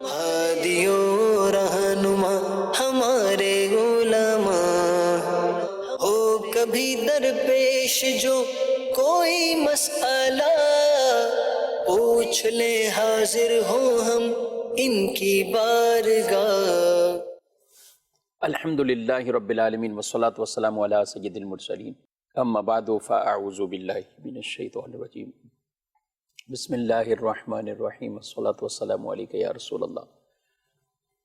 ہادیوں رہنما ہمارے علماء، ہو کبھی درپیش جو کوئی مسئلہ، پوچھ لے حاضر ہوں ہم ان کی بارگاہ۔ الحمدللہ رب العالمین والصلاة والسلام علی سید المرسلین، اما بعد فاعوذ باللہ من الشیطان الرجیم، بسم اللہ الرحمن الرحیم، والصلاة والسلام علیکہ یا رسول اللہ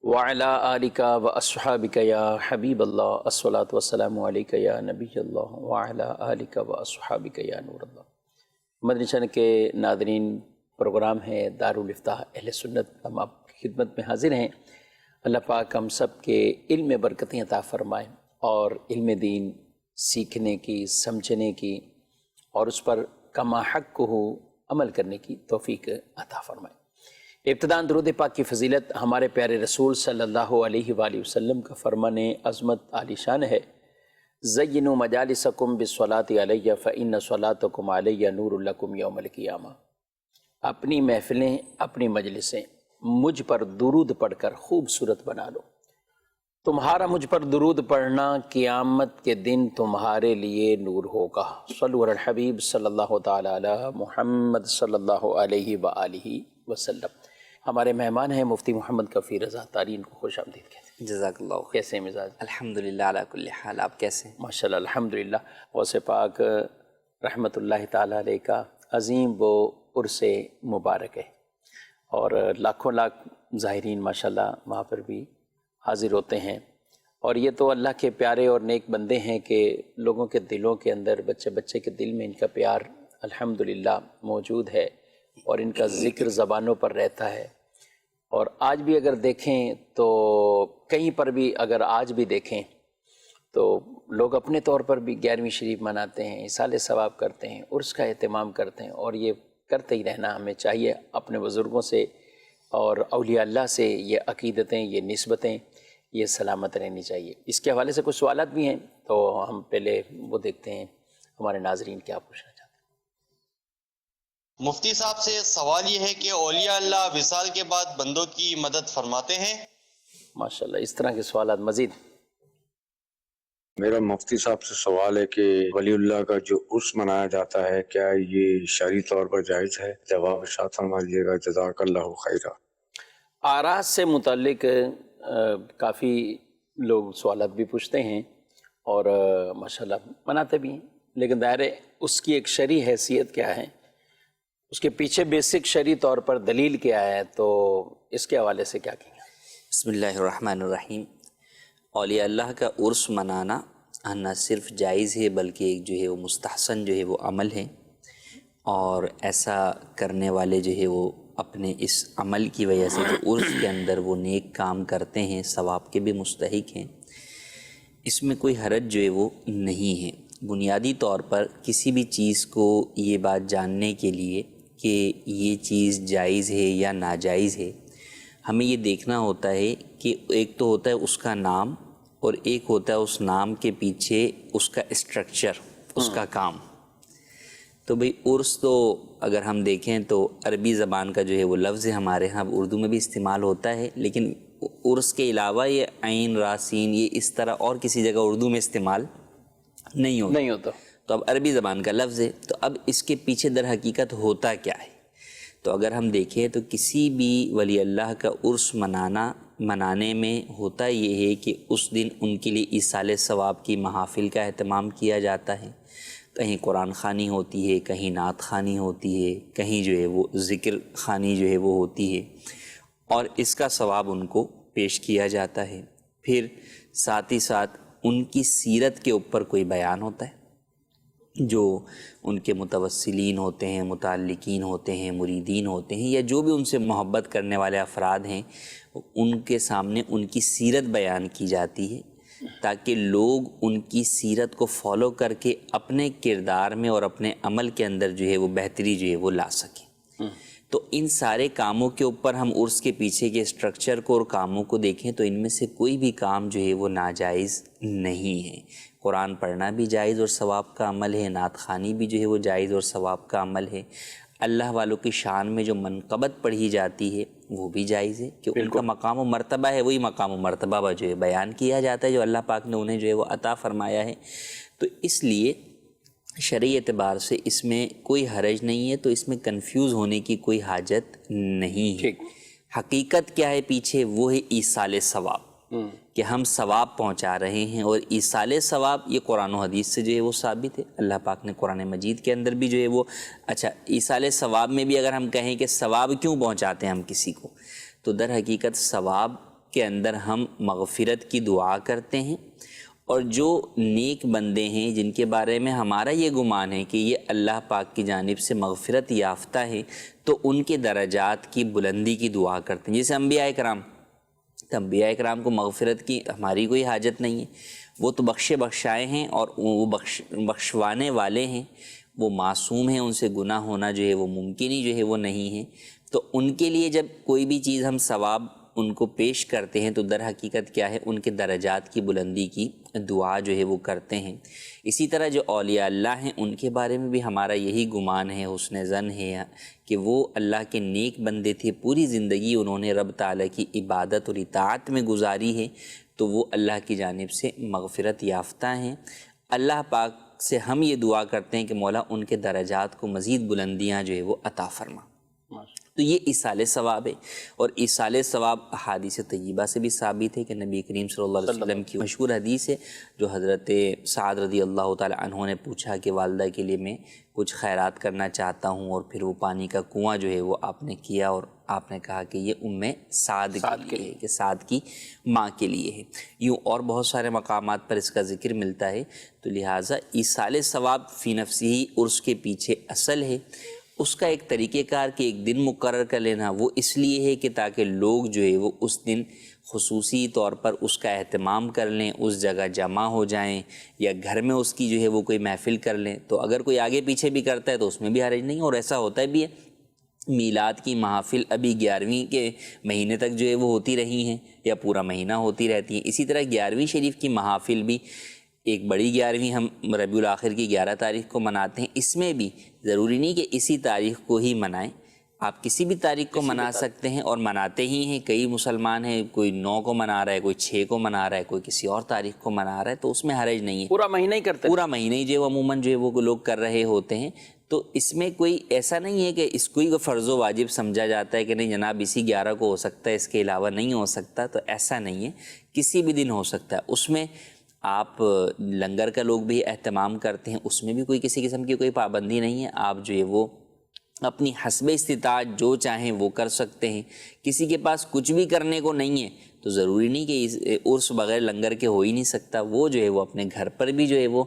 وعلی آلکہ واصحابکہ یا حبیب اللہ، الصلاة والسلام علیکہ یا نبی اللہ وعلی آلکہ واصحابکہ یا نور اللہ۔ مدنی چینل کے ناظرین، پروگرام ہے دارالافتاح اہل سنت، ہم آپ کی خدمت میں حاضر ہیں۔ اللہ پاک ہم سب کے علم میں برکتیں عطا فرمائیں اور علم دین سیکھنے کی، سمجھنے کی اور اس پر کما حق ہو عمل کرنے کی توفیق عطا فرمائیں۔ ابتداءً درود پاک کی فضیلت ہمارے پیارے رسول صلی اللہ علیہ وآلہ وسلم کا فرمان عظمت عالی شان ہے، زینوا مجالسکم بالصلاۃ علیہ فإن صلاتکم علیہ نور لکم یوم القیامہ۔ اپنی محفلیں، اپنی مجلسیں مجھ پر درود پڑھ کر خوبصورت بنا لو، تمہارا مجھ پر درود پڑھنا قیامت کے دن تمہارے لیے نور ہوگا۔ صلو علی الحبیب صلی اللہ تعالی علی محمد صلی اللہ علیہ وآلہ وسلم۔ ہمارے مہمان ہیں مفتی محمد کفیل رضا طاری، ان کو خوش آمدید کہتے ہیں۔ جزاک اللہ خیر۔ کیسے مزاج؟ الحمدللہ علی کل حال، آپ کیسے ہیں؟ ماشاءاللہ الحمدللہ۔ غوث پاک رحمۃ اللہ تعالی علیہ کا عظیم وہ عرس مبارک ہے اور لاکھوں لاکھ زائرین ماشاءاللہ وہاں پر بھی حاضر ہوتے ہیں، اور یہ تو اللہ کے پیارے اور نیک بندے ہیں کہ لوگوں کے دلوں کے اندر، بچے بچے کے دل میں ان کا پیار الحمدللہ موجود ہے اور ان کا ذکر زبانوں پر رہتا ہے۔ اور آج بھی اگر دیکھیں تو کہیں پر بھی اگر آج بھی دیکھیں تو لوگ اپنے طور پر بھی 11ویں شریف مناتے ہیں، ایصال ثواب کرتے ہیں، عرس کا اہتمام کرتے ہیں، اور یہ کرتے ہی رہنا ہمیں چاہیے۔ اپنے بزرگوں سے اور اولیاء اللہ سے یہ عقیدتیں، یہ نسبتیں، یہ سلامت رہنی چاہیے۔ اس کے حوالے سے کچھ سوالات بھی ہیں تو ہم پہلے وہ دیکھتے ہیں ہمارے ناظرین کیا پوچھنا چاہتے ہیں۔ مفتی صاحب سے سوال یہ ہے کہ اولیاء اللہ وصال کے بعد بندوں کی مدد فرماتے ہیں؟ ماشاءاللہ، اس طرح کے سوالات مزید۔ میرا مفتی صاحب سے سوال ہے کہ ولی اللہ کا جو عرس منایا جاتا ہے، کیا یہ شرعی طور پر جائز ہے؟ جواب ارشاد فرمائیے گا، جزاک اللہ خیرہ۔ آراز سے متعلق کافی لوگ سوالات بھی پوچھتے ہیں اور ماشاءاللہ مناتے بھی ہیں، لیکن ظاہر ہے اس کی ایک شرعی حیثیت کیا ہے، اس کے پیچھے بیسک شرعی طور پر دلیل کیا ہے، تو اس کے حوالے سے کیا کہیں گے؟ بسم اللہ الرحمن الرحیم۔ اولیاء اللہ کا عرس منانا نہ صرف جائز ہے بلکہ ایک جو ہے وہ مستحسن جو ہے وہ عمل ہے، اور ایسا کرنے والے جو ہے وہ اپنے اس عمل کی وجہ سے جو عرس کے اندر وہ نیک کام کرتے ہیں ثواب کے بھی مستحق ہیں، اس میں کوئی حرج جو ہے وہ نہیں ہے۔ بنیادی طور پر کسی بھی چیز کو یہ بات جاننے کے لیے کہ یہ چیز جائز ہے یا ناجائز ہے، ہمیں یہ دیکھنا ہوتا ہے کہ ایک تو ہوتا ہے اس کا نام، اور ایک ہوتا ہے اس نام کے پیچھے اس کا اسٹرکچر، اس کا کام۔ تو بھئی عرس تو اگر ہم دیکھیں تو عربی زبان کا جو ہے وہ لفظ ہے، ہمارے ہاں اردو میں بھی استعمال ہوتا ہے، لیکن عرس کے علاوہ یہ عین راسین یہ اس طرح اور کسی جگہ اردو میں استعمال نہیں ہوتا، تو اب عربی زبان کا لفظ ہے۔ تو اب اس کے پیچھے در حقیقت ہوتا کیا ہے؟ تو اگر ہم دیکھیں تو کسی بھی ولی اللہ کا عرس منانے میں ہوتا یہ ہے کہ اس دن ان کے لیے ایصال ثواب کی محافل کا اہتمام کیا جاتا ہے، کہیں قرآن خوانی ہوتی ہے، کہیں نعت خوانی ہوتی ہے، کہیں جو ہے وہ ذکر خوانی جو ہے وہ ہوتی ہے، اور اس کا ثواب ان کو پیش کیا جاتا ہے۔ پھر ساتھ ہی ساتھ ان کی سیرت کے اوپر کوئی بیان ہوتا ہے، جو ان کے متوسلین ہوتے ہیں، متعلقین ہوتے ہیں، مریدین ہوتے ہیں، یا جو بھی ان سے محبت کرنے والے افراد ہیں، ان کے سامنے ان کی سیرت بیان کی جاتی ہے تاکہ لوگ ان کی سیرت کو فالو کر کے اپنے کردار میں اور اپنے عمل کے اندر جو ہے وہ بہتری جو ہے وہ لا سکیں۔ تو ان سارے کاموں کے اوپر ہم عرس کے پیچھے کے اسٹرکچر کو اور کاموں کو دیکھیں تو ان میں سے کوئی بھی کام جو ہے وہ ناجائز نہیں ہے۔ قرآن پڑھنا بھی جائز اور ثواب کا عمل ہے، نعت خوانی بھی جو ہے وہ جائز اور ثواب کا عمل ہے، اللہ والوں کی شان میں جو منقبت پڑھی جاتی ہے وہ بھی جائز ہے کہ ان کا مقام و مرتبہ ہے، وہی مقام و مرتبہ جو ہے بیان کیا جاتا ہے جو اللہ پاک نے انہیں جو ہے وہ عطا فرمایا ہے۔ تو اس لیے شرعی اعتبار سے اس میں کوئی حرج نہیں ہے، تو اس میں کنفیوز ہونے کی کوئی حاجت نہیں ہے۔ حقیقت کیا ہے پیچھے، وہ ہے ایصال ثواب، کہ ہم ثواب پہنچا رہے ہیں، اور ایصال ثواب یہ قرآن و حدیث سے جو ہے وہ ثابت ہے۔ اللہ پاک نے قرآن مجید کے اندر بھی جو ہے وہ ایصال ثواب میں بھی اگر ہم کہیں کہ ثواب کیوں پہنچاتے ہیں ہم کسی کو، تو در حقیقت ثواب کے اندر ہم مغفرت کی دعا کرتے ہیں، اور جو نیک بندے ہیں جن کے بارے میں ہمارا یہ گمان ہے کہ یہ اللہ پاک کی جانب سے مغفرت یافتہ ہے، تو ان کے درجات کی بلندی کی دعا کرتے ہیں۔ جیسے انبیاء کرام، تو انبیاء کرام کو مغفرت کی ہماری کوئی حاجت نہیں ہے، وہ تو بخشائے ہیں اور وہ بخشوانے والے ہیں، وہ معصوم ہیں، ان سے گناہ ہونا جو ہے وہ ممکن ہی جو ہے وہ نہیں ہے۔ تو ان کے لیے جب کوئی بھی چیز ہم ثواب ان کو پیش کرتے ہیں تو در حقیقت کیا ہے، ان کے درجات کی بلندی کی دعا جو ہے وہ کرتے ہیں۔ اسی طرح جو اولیاء اللہ ہیں ان کے بارے میں بھی ہمارا یہی گمان ہے، حسن ظن ہے کہ وہ اللہ کے نیک بندے تھے، پوری زندگی انہوں نے رب تعالیٰ کی عبادت اور اطاعت میں گزاری ہے، تو وہ اللہ کی جانب سے مغفرت یافتہ ہیں۔ اللہ پاک سے ہم یہ دعا کرتے ہیں کہ مولا ان کے درجات کو مزید بلندیاں جو ہے وہ عطا فرما۔ تو یہ ایصال ثواب ہے، اور ایصال ثواب احادیث طیبہ سے بھی ثابت ہے کہ نبی کریم صلی اللہ علیہ وسلم کی مشہور حدیث ہے جو حضرت سعد رضی اللہ تعالی عنہ نے پوچھا کہ والدہ کے لیے میں کچھ خیرات کرنا چاہتا ہوں، اور پھر وہ پانی کا کنواں جو ہے وہ آپ نے کیا، اور آپ نے کہا کہ یہ سعد کے لیے ہے، کہ سعد کی ماں کے لیے ہے۔ یوں اور بہت سارے مقامات پر اس کا ذکر ملتا ہے، تو لہٰذا ایصال ثواب فی نفسی ہی عرس کے پیچھے اصل ہے۔ اس کا ایک طریقہ کار کہ ایک دن مقرر کر لینا، وہ اس لیے ہے کہ تاکہ لوگ جو ہے وہ اس دن خصوصی طور پر اس کا اہتمام کر لیں، اس جگہ جمع ہو جائیں، یا گھر میں اس کی جو ہے وہ کوئی محفل کر لیں۔ تو اگر کوئی آگے پیچھے بھی کرتا ہے تو اس میں بھی حرج نہیں، اور ایسا ہوتا بھی ہے۔ میلاد کی محافل ابھی 11ویں کے مہینے تک جو ہے وہ ہوتی رہی ہیں، یا پورا مہینہ ہوتی رہتی ہیں۔ اسی طرح 11ویں شریف کی محافل بھی، ایک بڑی 11ویں ہم ربیع الاخر کی 11 تاریخ کو مناتے ہیں، اس میں بھی ضروری نہیں کہ اسی تاریخ کو ہی منائیں، آپ کسی بھی تاریخ کو منا سکتے ہیں، اور مناتے ہی ہیں۔ کئی مسلمان ہیں، کوئی 9 کو منا رہا ہے، کوئی 6 کو منا رہا ہے، کوئی کسی اور تاریخ کو منا رہا ہے، تو اس میں حرج نہیں ہے۔ پورا مہینہ ہی کرتے ہیں، پورا مہینہ ہی جو ہے وہ عموماً جو ہے وہ لوگ کر رہے ہوتے ہیں۔ تو اس میں کوئی ایسا نہیں ہے کہ اس کو ہی فرض و واجب سمجھا جاتا ہے کہ نہیں جناب اسی 11 کو ہو سکتا ہے، اس کے علاوہ نہیں ہو سکتا، تو ایسا نہیں ہے، کسی بھی دن ہو سکتا ہے۔ اس میں آپ لنگر کا لوگ بھی اہتمام کرتے ہیں، اس میں بھی کوئی کسی قسم کی کوئی پابندی نہیں ہے، آپ جو ہے وہ اپنی حسب استطاعت جو چاہیں وہ کر سکتے ہیں۔ کسی کے پاس کچھ بھی کرنے کو نہیں ہے تو ضروری نہیں کہ عرس بغیر لنگر کے ہو ہی نہیں سکتا، وہ جو ہے وہ اپنے گھر پر بھی جو ہے وہ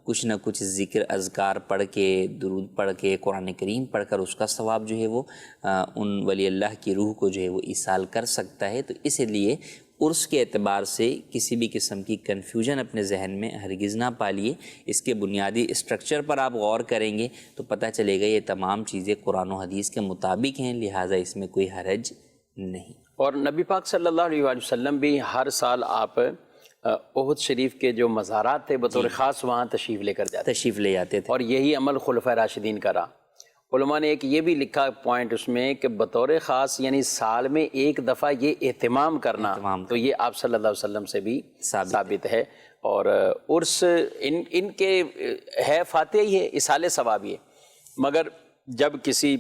کچھ نہ کچھ ذکر اذکار پڑھ کے، درود پڑھ کے، قرآن کریم پڑھ کر اس کا ثواب جو ہے وہ ان ولی اللہ کی روح کو جو ہے وہ ایصال کر سکتا ہے۔ تو اس لیے عرس کے اعتبار سے کسی بھی قسم کی کنفیوژن اپنے ذہن میں ہرگز نہ پالیے۔ اس کے بنیادی اسٹرکچر پر آپ غور کریں گے تو پتہ چلے گا یہ تمام چیزیں قرآن و حدیث کے مطابق ہیں، لہٰذا اس میں کوئی حرج نہیں۔ اور نبی پاک صلی اللہ علیہ وآلہ وسلم بھی ہر سال آپ احد شریف کے جو مزارات تھے بطور خاص وہاں تشریف لے کر جاتے تھے، اور یہی عمل خلفائے راشدین کا رہا۔ علماء نے ایک یہ بھی لکھا پوائنٹ اس میں کہ بطور خاص یعنی سال میں ایک دفعہ یہ اہتمام کرنا، تو یہ آپ صلی اللہ علیہ وسلم سے بھی ثابت ہے۔ اور عرس ان کے ہے فاتحہ ہی ہے، ایصال ثواب ہی ہے، مگر جب کسی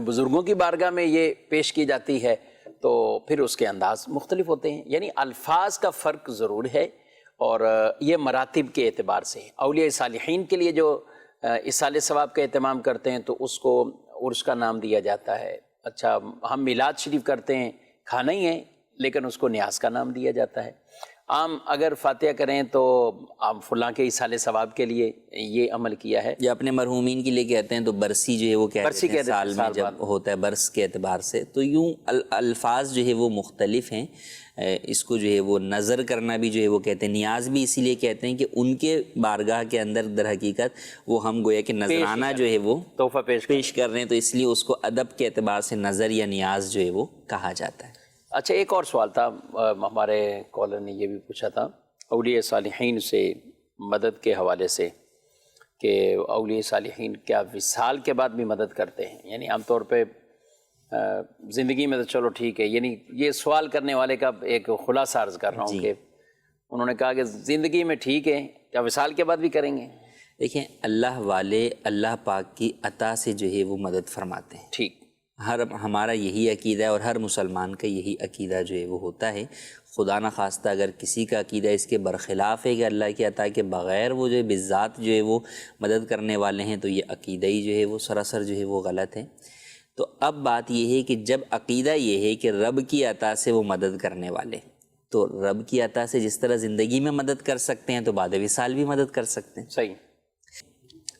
بزرگوں کی بارگاہ میں یہ پیش کی جاتی ہے تو پھر اس کے انداز مختلف ہوتے ہیں، یعنی الفاظ کا فرق ضرور ہے، اور یہ مراتب کے اعتبار سے اولیاء صالحین کے لیے جو ایصال ثواب کا اہتمام کرتے ہیں تو اس کو عرس کا نام دیا جاتا ہے۔ اچھا، ہم میلاد شریف کرتے ہیں، کھانا ہی ہے لیکن اس کو نیاز کا نام دیا جاتا ہے۔ عام اگر فاتحہ کریں تو عام فلاں کے ایصال ثواب کے لیے یہ عمل کیا ہے، یا اپنے مرحومین کے لیے کہتے ہیں تو برسی جو ہے وہ کہتے ہیں سال میں جب ہوتا ہے برس کے اعتبار سے۔ تو یوں الفاظ جو ہے وہ مختلف ہیں، اس کو جو ہے وہ نظر کرنا بھی جو ہے وہ کہتے ہیں، نیاز بھی اسی لیے کہتے ہیں کہ ان کے بارگاہ کے اندر در حقیقت وہ ہم گویا کہ نذرانہ جو ہے وہ تحفہ پیش کر رہے ہیں، تو اس لیے اس کو ادب کے اعتبار سے نظر یا نیاز جو ہے وہ کہا جاتا ہے۔ اچھا، ایک اور سوال تھا، ہمارے کالر نے یہ بھی پوچھا تھا اولیاء صالحین سے مدد کے حوالے سے کہ اولیاء صالحین کیا وصال کے بعد بھی مدد کرتے ہیں؟ یعنی عام طور پہ زندگی میں تو چلو ٹھیک ہے، یعنی یہ سوال کرنے والے کا ایک خلاصہ عرض کر رہا ہوں کہ انہوں نے کہا کہ زندگی میں ٹھیک ہے، کیا وصال کے بعد بھی کریں گے؟ دیکھیں، اللہ والے اللہ پاک کی عطا سے جو ہے وہ مدد فرماتے ہیں. ٹھیک، ہمارا یہی عقیدہ ہے اور ہر مسلمان کا یہی عقیدہ جو ہے وہ ہوتا ہے. خدا نخواستہ اگر کسی کا عقیدہ اس کے برخلاف ہے کہ اللہ کی عطا کے بغیر وہ جو ہے بالذات جو ہے وہ مدد کرنے والے ہیں، تو یہ عقیدہ ہی جو ہے وہ سراسر جو ہے وہ غلط ہے. تو اب بات یہ ہے کہ جب عقیدہ یہ ہے کہ رب کی عطا سے وہ مدد کرنے والے، تو رب کی عطا سے جس طرح زندگی میں مدد کر سکتے ہیں تو بعد وصال بھی مدد کر سکتے ہیں. صحیح.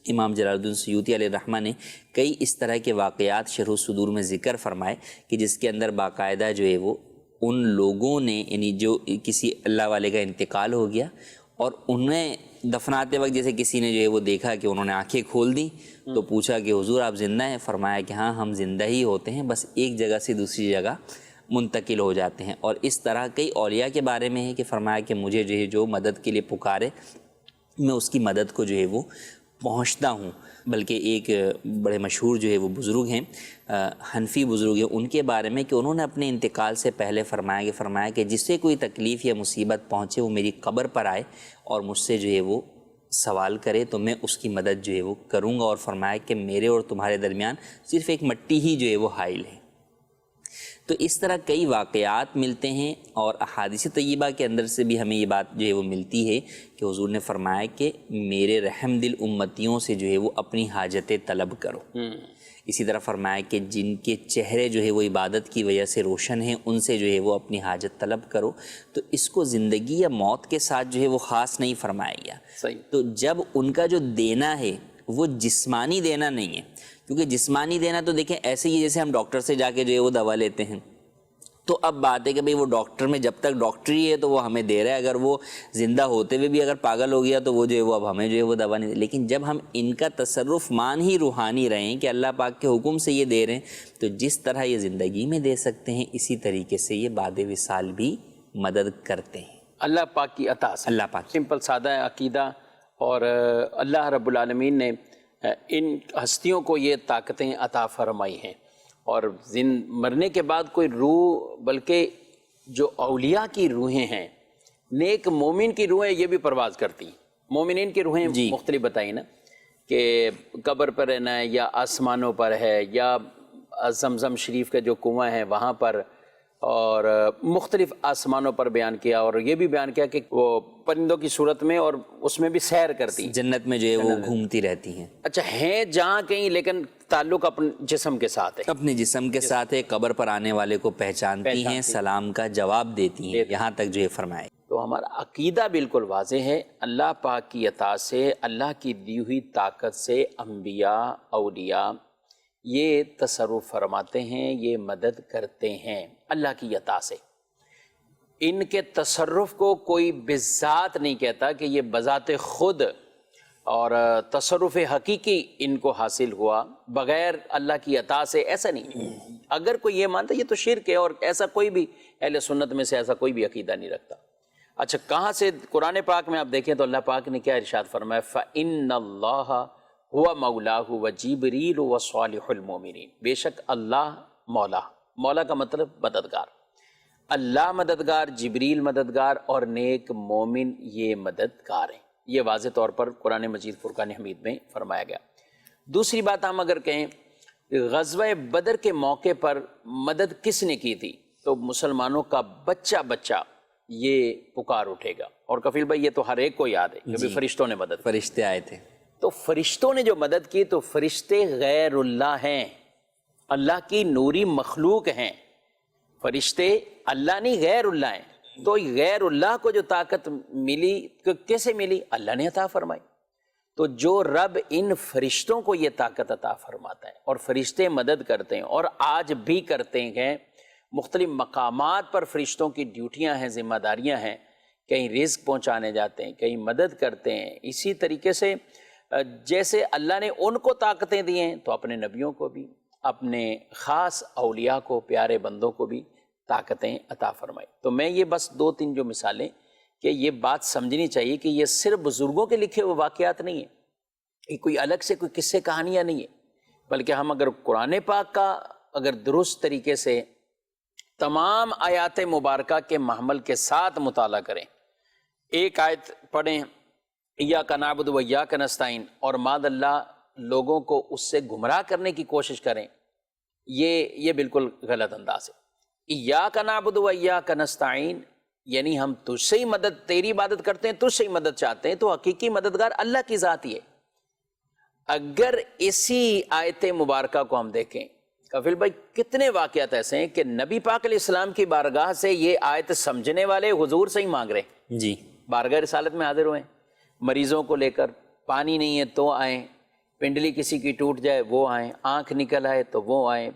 امام جلال الدین سیوطی علیہ الرحمہ نے کئی اس طرح کے واقعات شرح الصدور میں ذکر فرمائے کہ جس کے اندر باقاعدہ جو ہے وہ ان لوگوں نے، یعنی جو کسی اللہ والے کا انتقال ہو گیا اور انہیں دفناتے وقت جیسے کسی نے جو ہے وہ دیکھا کہ انہوں نے آنکھیں کھول دیں تو پوچھا کہ حضور آپ زندہ ہیں؟ فرمایا کہ ہاں ہم زندہ ہی ہوتے ہیں، بس ایک جگہ سے دوسری جگہ منتقل ہو جاتے ہیں. اور اس طرح کئی اولیاء کے بارے میں ہے کہ فرمایا کہ مجھے جو ہے جو مدد کے لیے پکارے میں اس کی مدد کو جو ہے وہ پہنچتا ہوں. بلکہ ایک بڑے مشہور جو ہے وہ بزرگ ہیں، حنفی بزرگ ہیں، ان کے بارے میں کہ انہوں نے اپنے انتقال سے پہلے فرمایا کہ جس سے کوئی تکلیف یا مصیبت پہنچے وہ میری قبر پر آئے اور مجھ سے جو ہے وہ سوال کرے تو میں اس کی مدد جو ہے وہ کروں گا. اور فرمایا کہ میرے اور تمہارے درمیان صرف ایک مٹی ہی جو ہے وہ حائل ہے. تو اس طرح کئی واقعات ملتے ہیں اور احادیث طیبہ کے اندر سے بھی ہمیں یہ بات جو ہے وہ ملتی ہے کہ حضور نے فرمایا کہ میرے رحم دل امتیوں سے جو ہے وہ اپنی حاجتیں طلب کرو. اسی طرح فرمایا کہ جن کے چہرے جو ہے وہ عبادت کی وجہ سے روشن ہیں ان سے جو ہے وہ اپنی حاجت طلب کرو. تو اس کو زندگی یا موت کے ساتھ جو ہے وہ خاص نہیں فرمایا گیا. صحیح. تو جب ان کا جو دینا ہے وہ جسمانی دینا نہیں ہے، کیونکہ جسمانی دینا تو دیکھیں ایسے ہی جیسے ہم ڈاکٹر سے جا کے جو ہے وہ دوا لیتے ہیں. تو اب بات ہے کہ بھئی وہ ڈاکٹر میں جب تک ڈاکٹری ہے تو وہ ہمیں دے رہا ہے، اگر وہ زندہ ہوتے ہوئے بھی اگر پاگل ہو گیا تو وہ جو ہے وہ اب ہمیں جو ہے وہ دوا نہیں دے. لیکن جب ہم ان کا تصرف مان ہی روحانی رہیں کہ اللہ پاک کے حکم سے یہ دے رہے ہیں، تو جس طرح یہ زندگی میں دے سکتے ہیں اسی طریقے سے یہ بعد وصال بھی مدد کرتے ہیں اللہ پاک کی عطا سے. اللہ پاک. سمپل سادہ عقیدہ. اور اللہ رب العالمین نے ان ہستیوں کو یہ طاقتیں عطا فرمائی ہیں. اور مرنے کے بعد کوئی روح، بلکہ جو اولیاء کی روحیں ہیں، نیک مومن کی روحیں یہ بھی پرواز کرتی ہیں. مومنین کی روحیں مختلف بتائیں نا، کہ قبر پر رہنا ہے یا آسمانوں پر ہے یا زمزم شریف کا جو کنواں ہے وہاں پر، اور مختلف آسمانوں پر بیان کیا. اور یہ بھی بیان کیا کہ وہ پرندوں کی صورت میں اور اس میں بھی سیر کرتی ہیں، جنت میں جو ہے وہ گھومتی رہتی ہیں. اچھا ہیں جہاں کہیں، لیکن تعلق اپنے جسم کے ساتھ ہے، اپنے جسم کے ساتھ ہے. قبر پر آنے والے کو پہچانتی ہیں، سلام کا جواب دیتی ہیں، یہاں تک جو ہے فرمائے. تو ہمارا عقیدہ بالکل واضح ہے. اللہ پاک کی عطا سے، اللہ کی دی ہوئی طاقت سے انبیاء اولیاء یہ تصرف فرماتے ہیں، یہ مدد کرتے ہیں اللہ کی عطا سے. ان کے تصرف کو کوئی بذات نہیں کہتا کہ یہ بذات خود اور تصرف حقیقی ان کو حاصل ہوا بغیر اللہ کی عطا سے، ایسا نہیں. اگر کوئی یہ مانتا یہ تو شرک ہے، اور ایسا کوئی بھی اہل سنت میں سے ایسا کوئی بھی عقیدہ نہیں رکھتا. اچھا کہاں سے؟ قرآن پاک میں آپ دیکھیں تو اللہ پاک نے کیا ارشاد فرمایا، فَإِنَّ اللَّهَ هُوَ مَوْلَاهُ وَجِبْرِيلُ وَصَالِحُ الْمُؤْمِنِينَ. بے شک اللہ مولا کا مطلب مددگار، اللہ مددگار، جبریل مددگار، اور نیک مومن یہ مددگار ہیں. یہ واضح طور پر قرآن مجید فرقان حمید میں فرمایا گیا. دوسری بات ہم اگر کہیں غزوہ بدر کے موقع پر مدد کس نے کی تھی، تو مسلمانوں کا بچہ یہ پکار اٹھے گا. اور کفیل بھائی یہ تو ہر ایک کو یاد ہے کہ فرشتوں نے مدد کی. فرشتے آئے تھے. تو فرشتوں نے جو مدد کی، تو فرشتے غیر اللہ ہیں، اللہ کی نوری مخلوق ہیں. فرشتے اللہ نہیں غیر اللہ ہیں. تو غیر اللہ کو جو طاقت ملی کیسے ملی؟ اللہ نے عطا فرمائی. تو جو رب ان فرشتوں کو یہ طاقت عطا فرماتا ہے اور فرشتے مدد کرتے ہیں اور آج بھی کرتے ہیں، مختلف مقامات پر فرشتوں کی ڈیوٹیاں ہیں، ذمہ داریاں ہیں، کہیں رزق پہنچانے جاتے ہیں، کہیں مدد کرتے ہیں. اسی طریقے سے جیسے اللہ نے ان کو طاقتیں دی ہیں تو اپنے نبیوں کو بھی، اپنے خاص اولیاء کو، پیارے بندوں کو بھی طاقتیں عطا فرمائی. تو میں یہ بس 2-3 جو مثالیں کہ یہ بات سمجھنی چاہیے کہ یہ صرف بزرگوں کے لکھے ہوئے واقعات نہیں ہیں، یہ کوئی الگ سے کوئی قصے کہانیاں نہیں ہے، بلکہ ہم اگر قرآن پاک کا اگر درست طریقے سے تمام آیات مبارکہ کے محمل کے ساتھ مطالعہ کریں، ایک آیت پڑھیں ایاک نعبد و ایاک نستعین اور ماد اللہ لوگوں کو اس سے گمراہ کرنے کی کوشش کریں، یہ بالکل غلط انداز ہے۔ ایاک نعبد و ایاک نستعین یعنی ہم تجھ سے ہی مدد، تیری عبادت کرتے ہیں، تجھ سے ہی مدد چاہتے ہیں، تو حقیقی مددگار اللہ کی ذات ہی ہے۔ اگر اسی آیت مبارکہ کو ہم دیکھیں کفیل بھائی، کتنے واقعات ایسے ہیں کہ نبی پاک علیہ السلام کی بارگاہ سے یہ آیت سمجھنے والے حضور سے ہی مانگ رہے ہیں، جی، بارگاہ رسالت میں حاضر ہوئے، مریضوں کو لے کر، پانی نہیں ہے تو آئیں، پنڈلی کسی کی ٹوٹ جائے وہ آئیں، آنکھ نکل آئے تو وہ آئیں،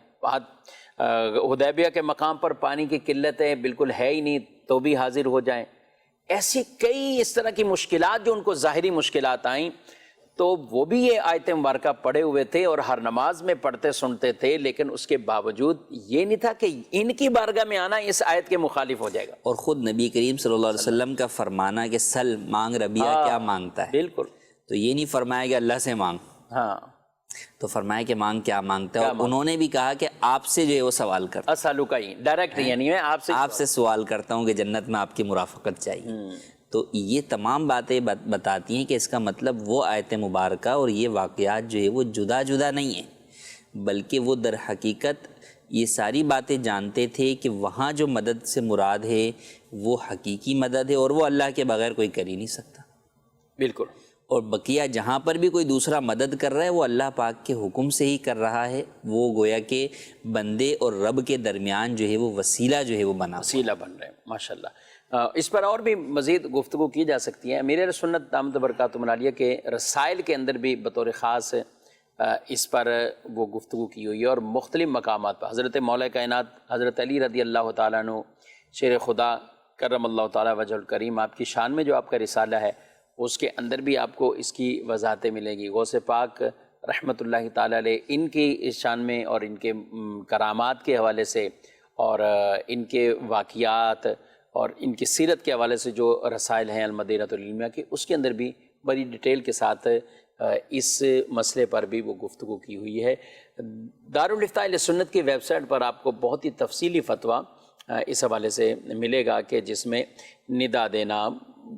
حدیبیہ کے مقام پر پانی کی قلت ہے، بالکل ہے ہی نہیں تو بھی حاضر ہو جائیں۔ ایسی کئی اس طرح کی مشکلات جو ان کو ظاہری مشکلات آئیں تو وہ بھی یہ آیت مبارکہ پڑھے ہوئے تھے اور ہر نماز میں پڑھتے سنتے تھے، لیکن اس کے باوجود یہ نہیں تھا کہ ان کی بارگاہ میں آنا اس آیت کے مخالف ہو جائے گا۔ اور خود نبی کریم صلی اللہ علیہ وسلم کا فرمانا کہ سل مانگ ربیہ کیا مانگتا ہے، بالکل، تو یہ نہیں فرمایا کہ اللہ سے مانگ، ہاں، تو فرمایا کہ مانگ کیا مانگتا ہے، اور انہوں نے بھی کہا کہ آپ سے جو ہے وہ سوال کرتا اسالو کا ہی ڈائریکٹ، یعنی میں آپ سے سوال کرتا ہوں کہ جنت میں آپ کی مرافقت چاہیے۔ تو یہ تمام باتیں بتاتی ہیں کہ اس کا مطلب وہ آیت مبارکہ اور یہ واقعات جو ہے وہ جدا جدا نہیں ہیں، بلکہ وہ در حقیقت یہ ساری باتیں جانتے تھے کہ وہاں جو مدد سے مراد ہے وہ حقیقی مدد ہے اور وہ اللہ کے بغیر کوئی کر ہی نہیں سکتا، بالکل، اور بقیہ جہاں پر بھی کوئی دوسرا مدد کر رہا ہے وہ اللہ پاک کے حکم سے ہی کر رہا ہے، وہ گویا کہ بندے اور رب کے درمیان جو ہے وہ وسیلہ جو ہے وہ بنا وسیلہ بن رہے ہیں، ماشاءاللہ۔ اس پر اور بھی مزید گفتگو کی جا سکتی ہے۔ امیر سنت دامت برکاتہ عالیہ کے رسائل کے اندر بھی بطور خاص اس پر وہ گفتگو کی ہوئی ہے، اور مختلف مقامات پر حضرت مولا کائنات حضرت علی رضی اللہ تعالیٰ عنہ شیر خدا کرم اللہ تعالیٰ وجہ الکریم آپ کی شان میں جو آپ کا رسالہ ہے اس کے اندر بھی آپ کو اس کی وضاحتیں ملیں گی۔ غوث پاک رحمۃ اللہ تعالیٰ علیہ ان کی اس شان میں اور ان کے کرامات کے حوالے سے اور ان کے واقعات اور ان کی سیرت کے حوالے سے جو رسائل ہیں المدینۃ العلمیہ کے، اس کے اندر بھی بڑی ڈیٹیل کے ساتھ اس مسئلے پر بھی وہ گفتگو کی ہوئی ہے۔ دارالفتاء اہل سنت کی ویب سائٹ پر آپ کو بہت ہی تفصیلی فتویٰ اس حوالے سے ملے گا کہ جس میں ندا دینا،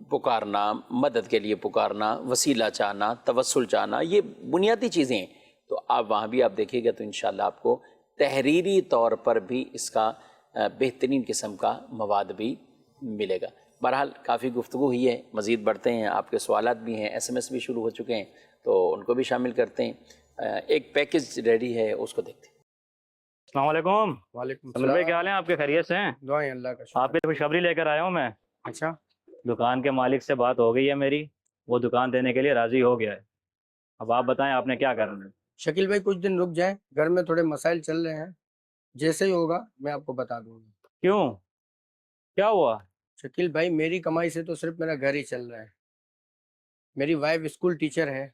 پکارنا، مدد کے لیے پکارنا، وسیلہ چاہنا، توسل چاہنا، یہ بنیادی چیزیں ہیں۔ تو آپ وہاں بھی آپ دیکھیے گا تو انشاءاللہ آپ کو تحریری طور پر بھی اس کا بہترین قسم کا مواد بھی ملے گا۔ بہرحال کافی گفتگو ہوئی ہے، مزید بڑھتے ہیں، آپ کے سوالات بھی ہیں، ایس ایم ایس بھی شروع ہو چکے ہیں تو ان کو بھی شامل کرتے ہیں۔ ایک پیکج ریڈی ہے، اس کو دیکھتے ہیں۔ السلام علیکم۔ وعلیکم سمر بھائی السلام۔ کیا حال ہیں آپ کے؟ خیریت سے ہیں؟ دعائیں اللہ کا شکر۔ آپ کی خوشخبری لے کر آیا ہوں میں۔ اچھا، دکان کے مالک سے بات ہو گئی ہے میری، وہ دکان دینے کے لیے راضی ہو گیا ہے۔ اب آپ بتائیں آپ نے کیا کرنا ہے؟ شکیل بھائی کچھ دن رک جائیں، گھر میں تھوڑے مسائل چل رہے ہیں، جیسے ہی ہوگا میں آپ کو بتا دوں گا۔ کیوں، کیا ہوا؟ شکیل بھائی میری کمائی سے تو صرف میرا گھر ہی چل رہا ہے۔ میری وائف اسکول ٹیچر ہے،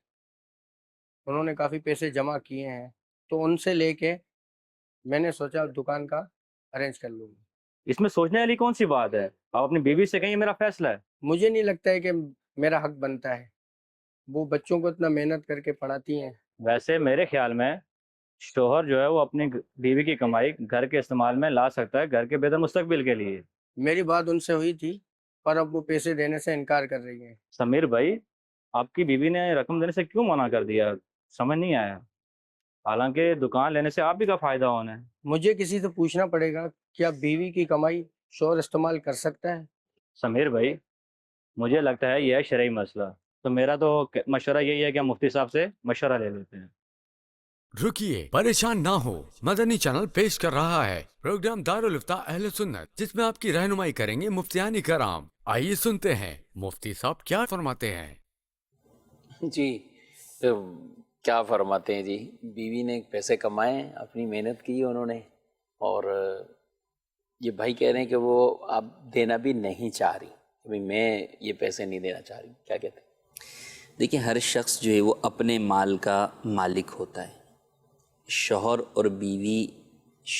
انہوں نے کافی پیسے جمع کیے ہیں، تو ان سے لے کے میں نے سوچا دکان کا ارینج کر لوں گا۔ اس میں سوچنے والی کون سی بات ہے؟ آپ اپنی بیوی سے کہیں میرا فیصلہ ہے۔ مجھے نہیں لگتا ہے کہ میرا حق بنتا ہے، وہ بچوں کو اتنا محنت کر کے پڑھاتی ہیں۔ ویسے میرے خیال میں شوہر جو ہے وہ اپنی بیوی کی کمائی گھر کے استعمال میں لا سکتا ہے، گھر کے بہتر مستقبل کے لیے۔ میری بات ان سے ہوئی تھی پر اب وہ پیسے دینے سے انکار کر رہی ہیں۔ سمیر بھائی، آپ کی بیوی نے رقم دینے سے کیوں منع کر دیا؟ سمجھ نہیں آیا۔ حالانکہ دکان لینے سے آپ بھی کا فائدہ ہونا ہے۔ مجھے کسی سے پوچھنا پڑے گا کیا بیوی کی کمائی شوہر استعمال کر سکتا ہے؟ سمیر بھائی، مجھے لگتا ہے یہ ہے شرعی مسئلہ، تو میرا تو مشورہ یہی ہے کہ ہم مفتی صاحب سے مشورہ لے لیتے ہیں۔ رکیے، پریشان نہ ہو، مدنی چینل پیش کر رہا ہے پروگرام دارالفتاء اہل سنت، جس میں آپ کی رہنمائی کریں گے مفتیان کرام۔ آئیے سنتے ہیں مفتی صاحب کیا فرماتے ہیں۔ جی، کیا فرماتے ہیں جی؟ بیوی نے پیسے کمائے، اپنی محنت کی انہوں نے، اور یہ بھائی کہہ رہے ہیں کہ وہ آپ دینا بھی نہیں چاہ رہی، ابھی میں یہ پیسے نہیں دینا چاہ رہی، کیا کہتے ہیں؟ دیکھیں، ہر شخص جو ہے وہ اپنے مال کا مالک ہوتا ہے۔ شوہر اور بیوی،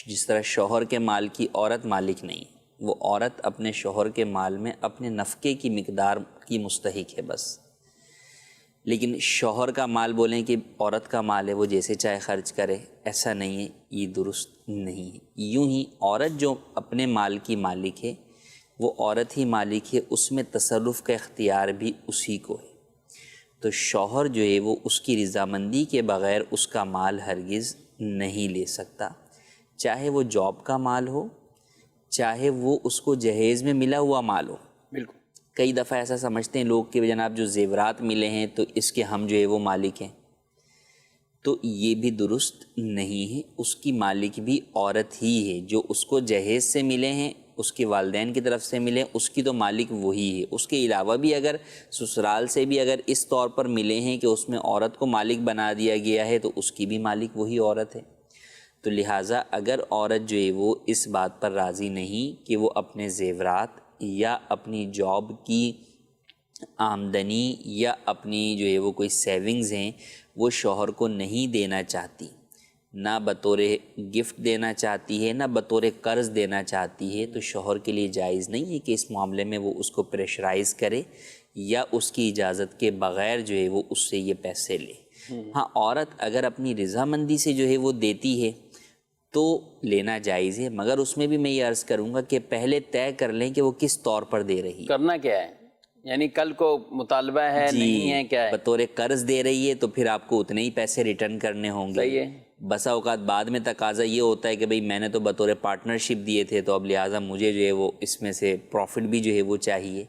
جس طرح شوہر کے مال کی عورت مالک نہیں، وہ عورت اپنے شوہر کے مال میں اپنے نفقے کی مقدار کی مستحق ہے بس۔ لیکن شوہر کا مال بولیں کہ عورت کا مال ہے وہ جیسے چاہے خرچ کرے، ایسا نہیں ہے، یہ درست نہیں ہے۔ یوں ہی عورت جو اپنے مال کی مالک ہے وہ عورت ہی مالک ہے، اس میں تصرف کا اختیار بھی اسی کو ہے۔ تو شوہر جو ہے وہ اس کی رضامندی کے بغیر اس کا مال ہرگز نہیں لے سکتا، چاہے وہ جاب کا مال ہو، چاہے وہ اس کو جہیز میں ملا ہوا مال ہو۔ بالکل۔ کئی دفعہ ایسا سمجھتے ہیں لوگ کہ جناب جو زیورات ملے ہیں تو اس کے ہم جو ہے وہ مالک ہیں، تو یہ بھی درست نہیں ہے۔ اس کی مالک بھی عورت ہی ہے، جو اس کو جہیز سے ملے ہیں، اس کے والدین کی طرف سے ملے، اس کی تو مالک وہی ہے۔ اس کے علاوہ بھی اگر سسرال سے بھی اگر اس طور پر ملے ہیں کہ اس میں عورت کو مالک بنا دیا گیا ہے تو اس کی بھی مالک وہی عورت ہے۔ تو لہٰذا اگر عورت جو ہے وہ اس بات پر راضی نہیں کہ وہ اپنے زیورات یا اپنی جاب کی آمدنی یا اپنی جو ہے وہ کوئی سیونگز ہیں وہ شوہر کو نہیں دینا چاہتی، نہ بطور گفٹ دینا چاہتی ہے، نہ بطور قرض دینا چاہتی ہے، تو شوہر کے لیے جائز نہیں ہے کہ اس معاملے میں وہ اس کو پریشرائز کرے یا اس کی اجازت کے بغیر جو ہے وہ اس سے یہ پیسے لے۔ ہاں، عورت اگر اپنی رضامندی سے جو ہے وہ دیتی ہے تو لینا جائز ہے، مگر اس میں بھی میں یہ عرض کروں گا کہ پہلے طے کر لیں کہ وہ کس طور پر دے رہی ہے، کرنا کیا ہے، یعنی کل کو مطالبہ ہے نہیں ہے کیا ہے۔ بطور قرض دے رہی ہے تو پھر آپ کو اتنے ہی پیسے ریٹرن کرنے ہوں گے۔ صحیح ہے۔ بسا اوقات بعد میں تقاضا یہ ہوتا ہے کہ بھئی میں نے تو بطور پارٹنرشپ دیے تھے تو اب لہٰذا مجھے جو ہے وہ اس میں سے پروفٹ بھی جو ہے وہ چاہیے،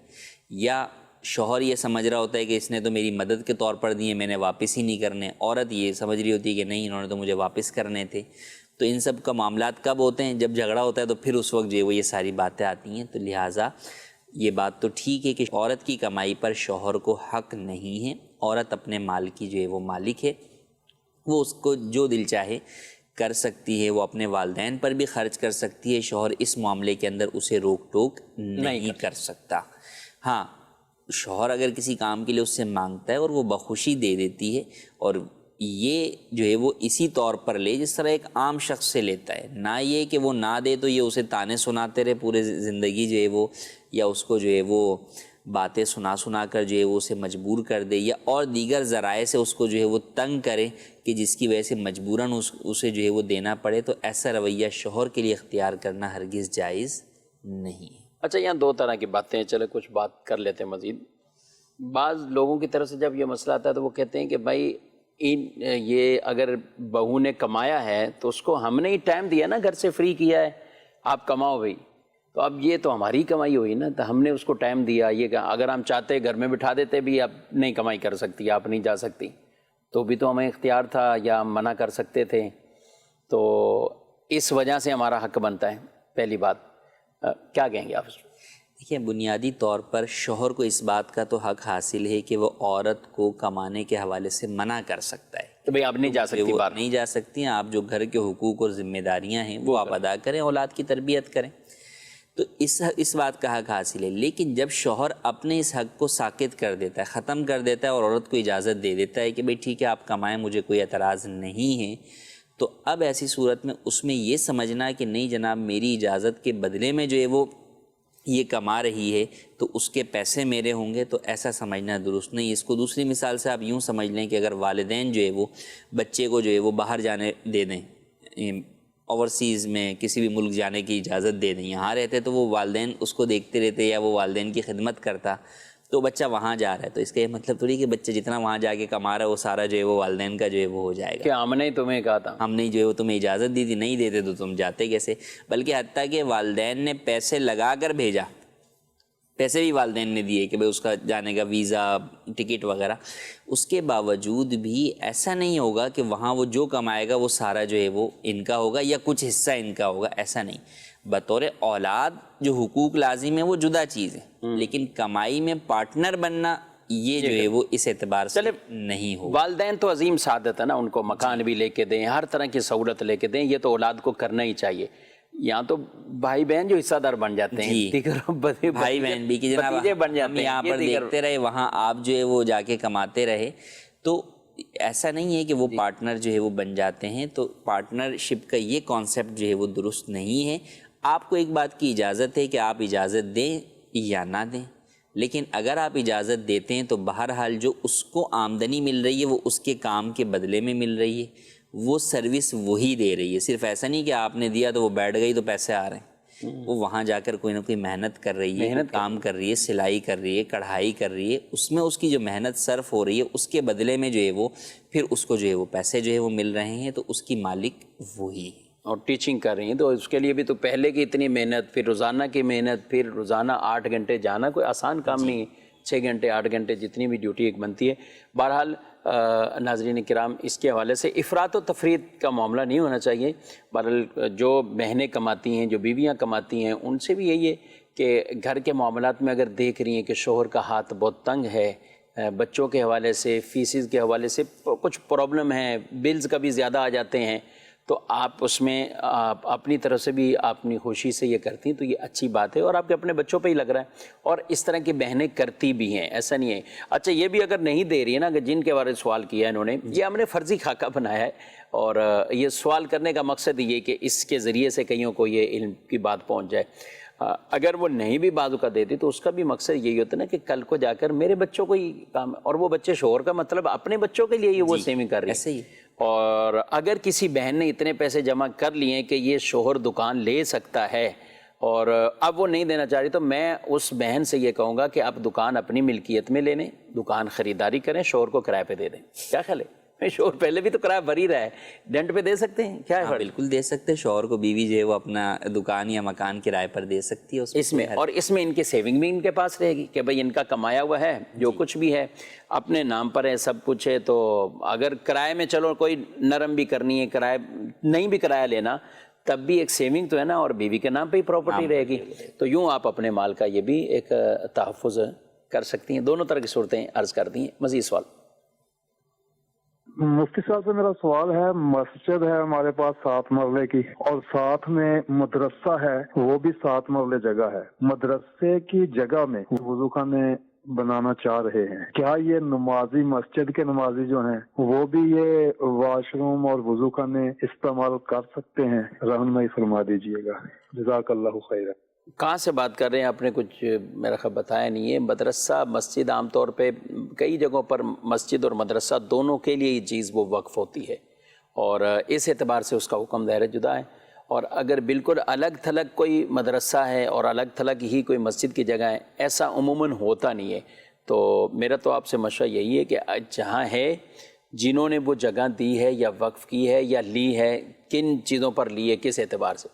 یا شوہر یہ سمجھ رہا ہوتا ہے کہ اس نے تو میری مدد کے طور پر دیے، میں نے واپس ہی نہیں کرنے، عورت یہ سمجھ رہی ہوتی ہے کہ نہیں انہوں نے تو مجھے واپس کرنے تھے۔ تو ان سب کا معاملات کب ہوتے ہیں؟ جب جھگڑا ہوتا ہے تو پھر اس وقت جو ہے وہ یہ ساری باتیں آتی ہیں۔ تو لہٰذا یہ بات تو ٹھیک ہے کہ عورت کی کمائی پر شوہر کو حق نہیں ہے، عورت اپنے مال کی جو ہے وہ مالک ہے، وہ اس کو جو دل چاہے کر سکتی ہے، وہ اپنے والدین پر بھی خرچ کر سکتی ہے، شوہر اس معاملے کے اندر اسے روک ٹوک نہیں کر سکتا۔ ہاں، شوہر اگر کسی کام کے لیے اس سے مانگتا ہے اور وہ بخوشی دے دیتی ہے، اور یہ جو ہے وہ اسی طور پر لے جس طرح ایک عام شخص سے لیتا ہے، نہ یہ کہ وہ نہ دے تو یہ اسے تانے سناتے رہے پورے زندگی جو ہے وہ، یا اس کو جو ہے وہ باتیں سنا کر جو ہے وہ اسے مجبور کر دے، یا اور دیگر ذرائع سے اس کو جو ہے وہ تنگ کرے کہ جس کی وجہ سے مجبوراً اسے جو ہے وہ دینا پڑے، تو ایسا رویہ شوہر کے لیے اختیار کرنا ہرگز جائز نہیں ہے۔ اچھا، یہاں دو طرح کی باتیں ہیں، چلو کچھ بات کر لیتے ہیں مزید۔ بعض لوگوں کی طرف سے جب یہ مسئلہ آتا ہے تو وہ کہتے ہیں کہ بھائی یہ اگر بہو نے کمایا ہے تو اس کو ہم نے ہی ٹائم دیا نا، گھر سے فری کیا ہے، آپ کماؤ بھائی، تو اب یہ تو ہماری کمائی ہوئی نا، تو ہم نے اس کو ٹائم دیا، یہ اگر ہم چاہتے گھر میں بٹھا دیتے بھی آپ نہیں کمائی کر سکتی، آپ نہیں جا سکتی، تو بھی تو ہمیں اختیار تھا یا ہم منع کر سکتے تھے، تو اس وجہ سے ہمارا حق بنتا ہے۔ پہلی بات کیا کہیں گے آپ؟ دیکھیے، بنیادی طور پر شوہر کو اس بات کا تو حق حاصل ہے کہ وہ عورت کو کمانے کے حوالے سے منع کر سکتا ہے کہ بھئی آپ نہیں جا سکتی، وہ بات نہیں جا سکتی ہیں، آپ جو گھر کے حقوق اور ذمہ داریاں ہیں وہ آپ ادا کریں، اولاد کی تربیت کریں، تو اس بات کا حق حاصل ہے۔ لیکن جب شوہر اپنے اس حق کو ساقط کر دیتا ہے، ختم کر دیتا ہے، اور عورت کو اجازت دے دیتا ہے کہ بھئی ٹھیک ہے آپ کمائیں، مجھے کوئی اعتراض نہیں ہے، تو اب ایسی صورت میں اس میں یہ سمجھنا کہ نہیں جناب میری اجازت کے بدلے میں جو ہے وہ یہ کما رہی ہے تو اس کے پیسے میرے ہوں گے، تو ایسا سمجھنا درست نہیں۔ اس کو دوسری مثال سے آپ یوں سمجھ لیں کہ اگر والدین جو ہے وہ بچے کو جو ہے وہ باہر جانے دے دیں، اوورسیز میں کسی بھی ملک جانے کی اجازت دے دیں، یہاں رہتے تو وہ والدین اس کو دیکھتے رہتے یا وہ والدین کی خدمت کرتا، تو بچہ وہاں جا رہا ہے، تو اس کا یہ مطلب تھوڑی کہ بچہ جتنا وہاں جا کے کما رہا ہے وہ سارا جو ہے وہ والدین کا جو ہے وہ ہو جائے گا کہ ہم نے تمہیں کہا تھا، ہم نے جو ہے وہ تمہیں اجازت دی تھی، نہیں دیتے تو تم جاتے کیسے؟ بلکہ حتیٰ کہ والدین نے پیسے لگا کر بھیجا، پیسے بھی والدین نے دیے کہ بھئی اس کا جانے کا ویزا، ٹکٹ وغیرہ، اس کے باوجود بھی ایسا نہیں ہوگا کہ وہاں وہ جو کمائے گا وہ سارا جو ہے وہ ان کا ہوگا یا کچھ حصہ ان کا ہوگا، ایسا نہیں۔ بطور اولاد جو حقوق لازم ہے وہ جدا چیز ہے، لیکن کمائی میں پارٹنر بننا یہ جو ہے وہ اس اعتبار سے نہیں ہو۔ والدین تو عظیم سعادت ہے نا، ان کو مکان بھی لے کے دیں، ہر طرح کی سہولت لے کے دیں، یہ تو اولاد کو کرنا ہی چاہیے۔ یہاں تو بھائی بہن جو حصہ دار بن جاتے ہیں، بھائی بہن بھی کہ جناب ہم یہاں پر دیکھتے رہے، وہاں آپ جو ہے وہ جا کے کماتے رہے، تو ایسا نہیں ہے کہ وہ پارٹنر جو ہے وہ بن جاتے ہیں۔ تو پارٹنرشپ کا یہ کانسیپٹ جو ہے وہ درست نہیں ہے۔ آپ کو ایک بات کی اجازت ہے کہ آپ اجازت دیں یا نہ دیں، لیکن اگر آپ اجازت دیتے ہیں تو بہرحال جو اس کو آمدنی مل رہی ہے وہ اس کے کام کے بدلے میں مل رہی ہے، وہ سروس وہی دے رہی ہے. صرف ایسا نہیں کہ آپ نے دیا تو وہ بیٹھ گئی تو پیسے آ رہے ہیں. وہ وہاں جا کر کوئی نہ کوئی محنت کر رہی ہے، کام کر رہی ہے، سلائی کر رہی ہے، کڑھائی کر رہی ہے، اس میں اس کی جو محنت صرف ہو رہی ہے اس کے بدلے میں جو ہے وہ پھر اس کو جو ہے وہ پیسے جو ہے وہ مل رہے ہیں، تو اس کی مالک وہی ہے. اور ٹیچنگ کر رہی ہیں تو اس کے لیے بھی تو پہلے کی اتنی محنت، پھر روزانہ کی محنت، پھر روزانہ 8 گھنٹے جانا کوئی آسان کام نہیں ہے. 6 گھنٹے 8 گھنٹے جتنی بھی ڈیوٹی ایک بنتی ہے. بہرحال ناظرین کرام، اس کے حوالے سے افراط و تفریط کا معاملہ نہیں ہونا چاہیے. بہرحال جو بہنیں کماتی ہیں، جو بیویاں کماتی ہیں، ان سے بھی یہی ہے کہ گھر کے معاملات میں اگر دیکھ رہی ہیں کہ شوہر کا ہاتھ بہت تنگ ہے، بچوں کے حوالے سے، فیسز کے حوالے سے کچھ پرابلم ہے، بلز کبھی زیادہ آ جاتے ہیں، تو آپ اس میں اپنی طرف سے بھی اپنی خوشی سے یہ کرتی ہیں تو یہ اچھی بات ہے، اور آپ کے اپنے بچوں پہ ہی لگ رہا ہے. اور اس طرح کی بہنیں کرتی بھی ہیں، ایسا نہیں ہے. اچھا یہ بھی اگر نہیں دے رہی ہے نا، کہ جن کے بارے میں سوال کیا ہے انہوں نے، یہ ہم نے فرضی خاکہ بنایا ہے، اور یہ سوال کرنے کا مقصد یہ کہ اس کے ذریعے سے کئیوں کو یہ علم کی بات پہنچ جائے. اگر وہ نہیں بھی بازو کا دیتی تو اس کا بھی مقصد یہی ہوتا ہے نا کہ کل کو جا کر میرے بچوں کو ہی کام، اور وہ بچے شوہر کا مطلب اپنے بچوں کے لیے ہی وہ سیونگ کر رہی ایسے ہی. اور اگر کسی بہن نے اتنے پیسے جمع کر لیے کہ یہ شوہر دکان لے سکتا ہے اور اب وہ نہیں دینا چاہ رہی، تو میں اس بہن سے یہ کہوں گا کہ آپ دکان اپنی ملکیت میں لے لیں، دکان خریداری کریں، شوہر کو کرائے پہ دے دیں. کیا خیال ہے؟ شوہر پہلے بھی تو کرایہ بھر ہی رہا ہے، رینٹ پہ دے سکتے ہیں. کیا ہے؟ بالکل دے سکتے ہیں. شوہر کو بیوی جو ہے وہ اپنا دکان یا مکان کرائے پر دے سکتی ہے اس میں. اور اس میں ان کی سیونگ بھی ان کے پاس رہے گی کہ بھئی ان کا کمایا ہوا ہے، جو کچھ بھی ہے اپنے نام پر ہے، سب کچھ ہے. تو اگر کرائے میں چلو کوئی نرم بھی کرنی ہے، کرائے نہیں بھی کرایہ لینا، تب بھی ایک سیونگ تو ہے نا، اور بیوی کے نام پہ ہی پراپرٹی رہے گی. تو یوں آپ اپنے مال کا یہ بھی ایک تحفظ کر سکتی ہیں. دونوں طرح کی صورتیں عرض کر دی ہیں. مزید سوال؟ مفتی صاحب سے میرا سوال ہے، مسجد ہے ہمارے پاس 7 مرلے کی، اور ساتھ میں مدرسہ ہے، وہ بھی 7 مرلے جگہ ہے. مدرسے کی جگہ میں وضو خانے بنانا چاہ رہے ہیں، کیا یہ نمازی، مسجد کے نمازی جو ہیں وہ بھی یہ واش روم اور وضو خانے استعمال کر سکتے ہیں؟ رہنمائی فرما دیجیے گا، جزاک اللہ خیر. کہاں سے بات کر رہے ہیں؟ آپ نے کچھ میرا خیال بتایا نہیں ہے. مدرسہ مسجد عام طور پہ کئی جگہوں پر مسجد اور مدرسہ دونوں کے لیے یہ چیز وہ وقف ہوتی ہے، اور اس اعتبار سے اس کا حکم دائرہ جدا ہے. اور اگر بالکل الگ تھلگ کوئی مدرسہ ہے اور الگ تھلگ ہی کوئی مسجد کی جگہ ہے، ایسا عموماً ہوتا نہیں ہے. تو میرا تو آپ سے مشورہ یہی ہے کہ جہاں ہے، جنہوں نے وہ جگہ دی ہے یا وقف کی ہے یا لی ہے، کن چیزوں پر لی ہے، کس اعتبار سے،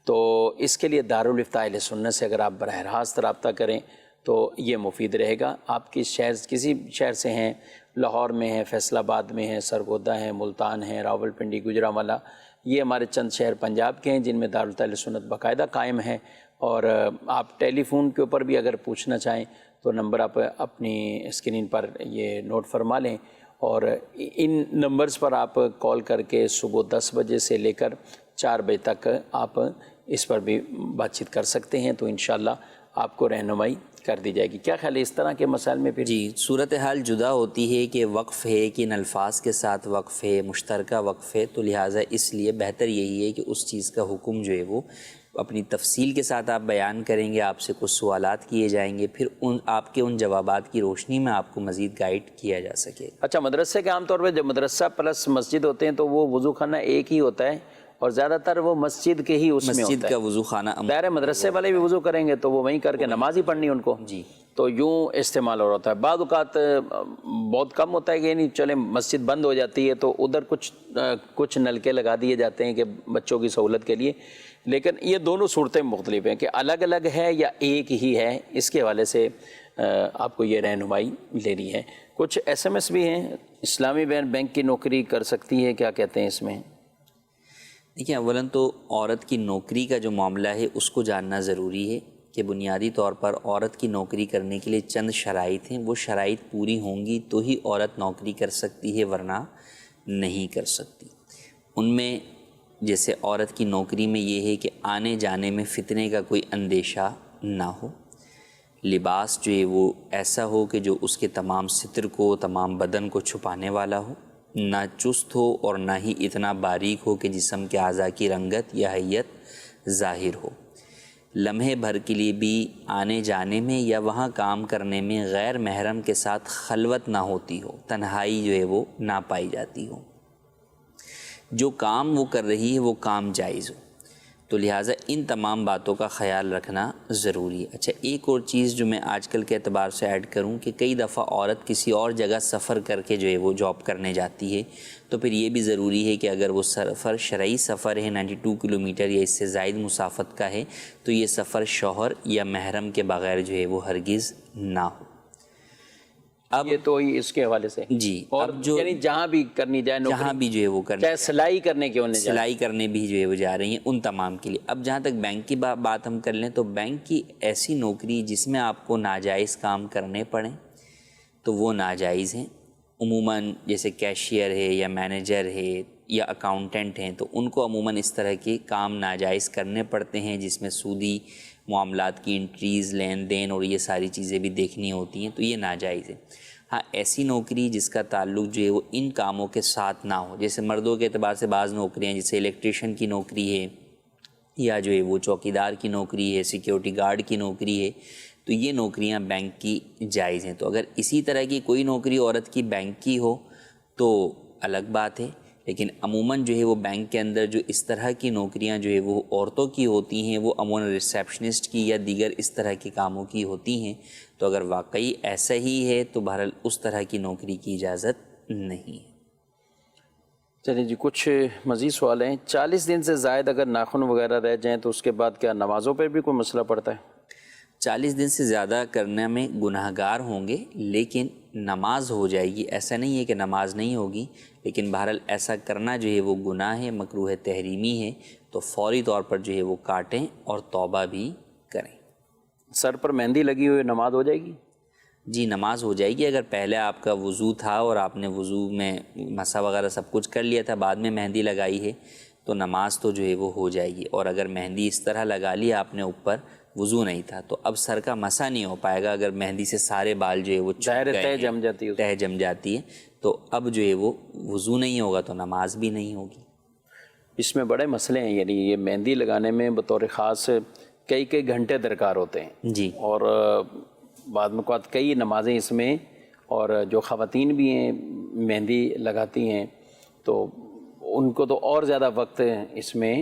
تو اس کے لیے دارالفتاء اہل سنت سے اگر آپ براہ راست رابطہ کریں تو یہ مفید رہے گا. آپ کی شہر کسی شہر سے ہیں، لاہور میں ہیں، فیصل آباد میں ہیں، سرگودا ہیں، ملتان ہیں، راولپنڈی، گجرانوالہ، یہ ہمارے چند شہر پنجاب کے ہیں جن میں دارالفتاء اہل سنت باقاعدہ قائم ہیں. اور آپ ٹیلی فون کے اوپر بھی اگر پوچھنا چاہیں تو نمبر آپ اپنی اسکرین پر یہ نوٹ فرما لیں، اور ان نمبرز پر آپ کال کر کے صبح 10 بجے سے لے کر 4 بجے تک آپ اس پر بھی بات چیت کر سکتے ہیں. تو انشاءاللہ آپ کو رہنمائی کر دی جائے گی. کیا خیال ہے اس طرح کے مسائل میں؟ پھر جی، صورتحال جدا ہوتی ہے کہ وقف ہے، کن الفاظ کے ساتھ وقف ہے، مشترکہ وقف ہے، تو لہٰذا اس لیے بہتر یہی ہے کہ اس چیز کا حکم جو ہے وہ اپنی تفصیل کے ساتھ آپ بیان کریں گے، آپ سے کچھ سوالات کیے جائیں گے، پھر آپ کے ان جوابات کی روشنی میں آپ کو مزید گائیڈ کیا جا سکے. اچھا، مدرسے کے عام طور پہ جب مدرسہ پلس مسجد ہوتے ہیں تو وہ وضو خانہ ایک ہی ہوتا ہے، اور زیادہ تر وہ مسجد کے ہی اس میں ہوتا ہے. مسجد کا وضو خانہ دائرہ مدرسے والے بھی وضو کریں گے تو وہ وہیں کر کے نماز ہی پڑھنی ان کو. جی، تو یوں استعمال ہو رہا ہے. بعض اوقات بہت کم ہوتا ہے کہ نہیں چلیں مسجد بند ہو جاتی ہے تو ادھر کچھ نلکے لگا دیے جاتے ہیں کہ بچوں کی سہولت کے لیے. لیکن یہ دونوں صورتیں مختلف ہیں کہ الگ الگ ہے یا ایک ہی ہے. اس کے حوالے سے آپ کو یہ رہنمائی لینی ہے. کچھ SMS بھی ہیں. اسلامی بینک کی نوکری کر سکتی ہے، کیا کہتے ہیں اس میں؟ دیکھیں، اولاً تو عورت کی نوکری کا جو معاملہ ہے اس کو جاننا ضروری ہے کہ بنیادی طور پر عورت کی نوکری کرنے کے لیے چند شرائط ہیں. وہ شرائط پوری ہوں گی تو ہی عورت نوکری کر سکتی ہے، ورنہ نہیں کر سکتی. ان میں جیسے عورت کی نوکری میں یہ ہے کہ آنے جانے میں فتنے کا کوئی اندیشہ نہ ہو، لباس جو ہے وہ ایسا ہو کہ جو اس کے تمام ستر کو، تمام بدن کو چھپانے والا ہو، نہ چست ہو اور نہ ہی اتنا باریک ہو کہ جسم کے اعضاء کی رنگت یا حیت ظاہر ہو. لمحے بھر کے لیے بھی آنے جانے میں یا وہاں کام کرنے میں غیر محرم کے ساتھ خلوت نہ ہوتی ہو، تنہائی جو ہے وہ نہ پائی جاتی ہو، جو کام وہ کر رہی ہے وہ کام جائز ہو، تو لہٰذا ان تمام باتوں کا خیال رکھنا ضروری ہے۔ اچھا، ایک اور چیز جو میں آج کل کے اعتبار سے ایڈ کروں کہ کئی دفعہ عورت کسی اور جگہ سفر کر کے جو ہے وہ جاب کرنے جاتی ہے، تو پھر یہ بھی ضروری ہے کہ اگر وہ سفر شرعی سفر ہے 92 کلومیٹر یا اس سے زائد مسافت کا ہے، تو یہ سفر شوہر یا محرم کے بغیر جو ہے وہ ہرگز نہ ہو۔ اب یہ تو اس کے حوالے سے جی، اور اب جو یعنی جہاں بھی کرنی جائے نوکری، جہاں بھی جو ہے وہ کرنا، چاہے سلائی کرنے کے ہونے جائے، سلائی کرنے بھی جو ہے وہ جا رہی ہیں، ان تمام کے لیے۔ اب جہاں تک بینک کی بات ہم کر لیں تو بینک کی ایسی نوکری جس میں آپ کو ناجائز کام کرنے پڑیں تو وہ ناجائز ہیں۔ عموماً جیسے کیشیئر ہے یا مینیجر ہے یا اکاؤنٹنٹ ہیں تو ان کو عموماً اس طرح کے کام ناجائز کرنے پڑتے ہیں جس میں سودی معاملات کی انٹریز، لین دین اور یہ ساری چیزیں بھی دیکھنی ہوتی ہیں، تو یہ ناجائز ہے۔ ہاں، ایسی نوکری جس کا تعلق جو ہے وہ ان کاموں کے ساتھ نہ ہو، جیسے مردوں کے اعتبار سے بعض نوکریاں جیسے الیکٹریشین کی نوکری ہے یا جو ہے وہ چوکیدار کی نوکری ہے، سیکیورٹی گارڈ کی نوکری ہے، تو یہ نوکریاں بینک کی جائز ہیں۔ تو اگر اسی طرح کی کوئی نوکری عورت کی بینک کی ہو تو الگ بات ہے، لیکن عموماً جو ہے وہ بینک کے اندر جو اس طرح کی نوکریاں جو ہے وہ عورتوں کی ہوتی ہیں وہ عموماً ریسیپشنسٹ کی یا دیگر اس طرح کے کاموں کی ہوتی ہیں، تو اگر واقعی ایسا ہی ہے تو بہرحال اس طرح کی نوکری کی اجازت نہیں ہے۔ چلیے جی، کچھ مزید سوال ہیں۔ 40 دن سے زائد اگر ناخن وغیرہ رہ جائیں تو اس کے بعد کیا نمازوں پہ بھی کوئی مسئلہ پڑتا ہے؟ 40 دن سے زیادہ کرنے میں گناہ گار ہوں گے، لیکن نماز ہو جائے گی، ایسا نہیں ہے کہ نماز نہیں ہوگی، لیکن بہرحال ایسا کرنا جو ہے وہ گناہ ہے، مکروہ تحریمی ہے، تو فوری طور پر جو ہے وہ کاٹیں اور توبہ بھی کریں۔ سر پر مہندی لگی ہوئی نماز ہو جائے گی؟ جی، نماز ہو جائے گی۔ اگر پہلے آپ کا وضو تھا اور آپ نے وضو میں مسح وغیرہ سب کچھ کر لیا تھا، بعد میں مہندی لگائی ہے تو نماز تو جو ہے وہ ہو جائے گی۔ اور اگر مہندی اس طرح لگا لی آپ نے اوپر، وضو نہیں تھا، تو اب سر کا مسح نہیں ہو پائے گا۔ اگر مہندی سے سارے بال جو ہے وہ تہ جم جاتی ہے، تہ جم جاتی ہے، تو اب جو ہے وہ وضو نہیں ہوگا تو نماز بھی نہیں ہوگی۔ اس میں بڑے مسئلے ہیں، یعنی یہ مہندی لگانے میں بطور خاص کئی گھنٹے درکار ہوتے ہیں جی، اور بعد میں کئی نمازیں اس میں، اور جو خواتین بھی ہیں مہندی لگاتی ہیں تو ان کو تو اور زیادہ وقت اس میں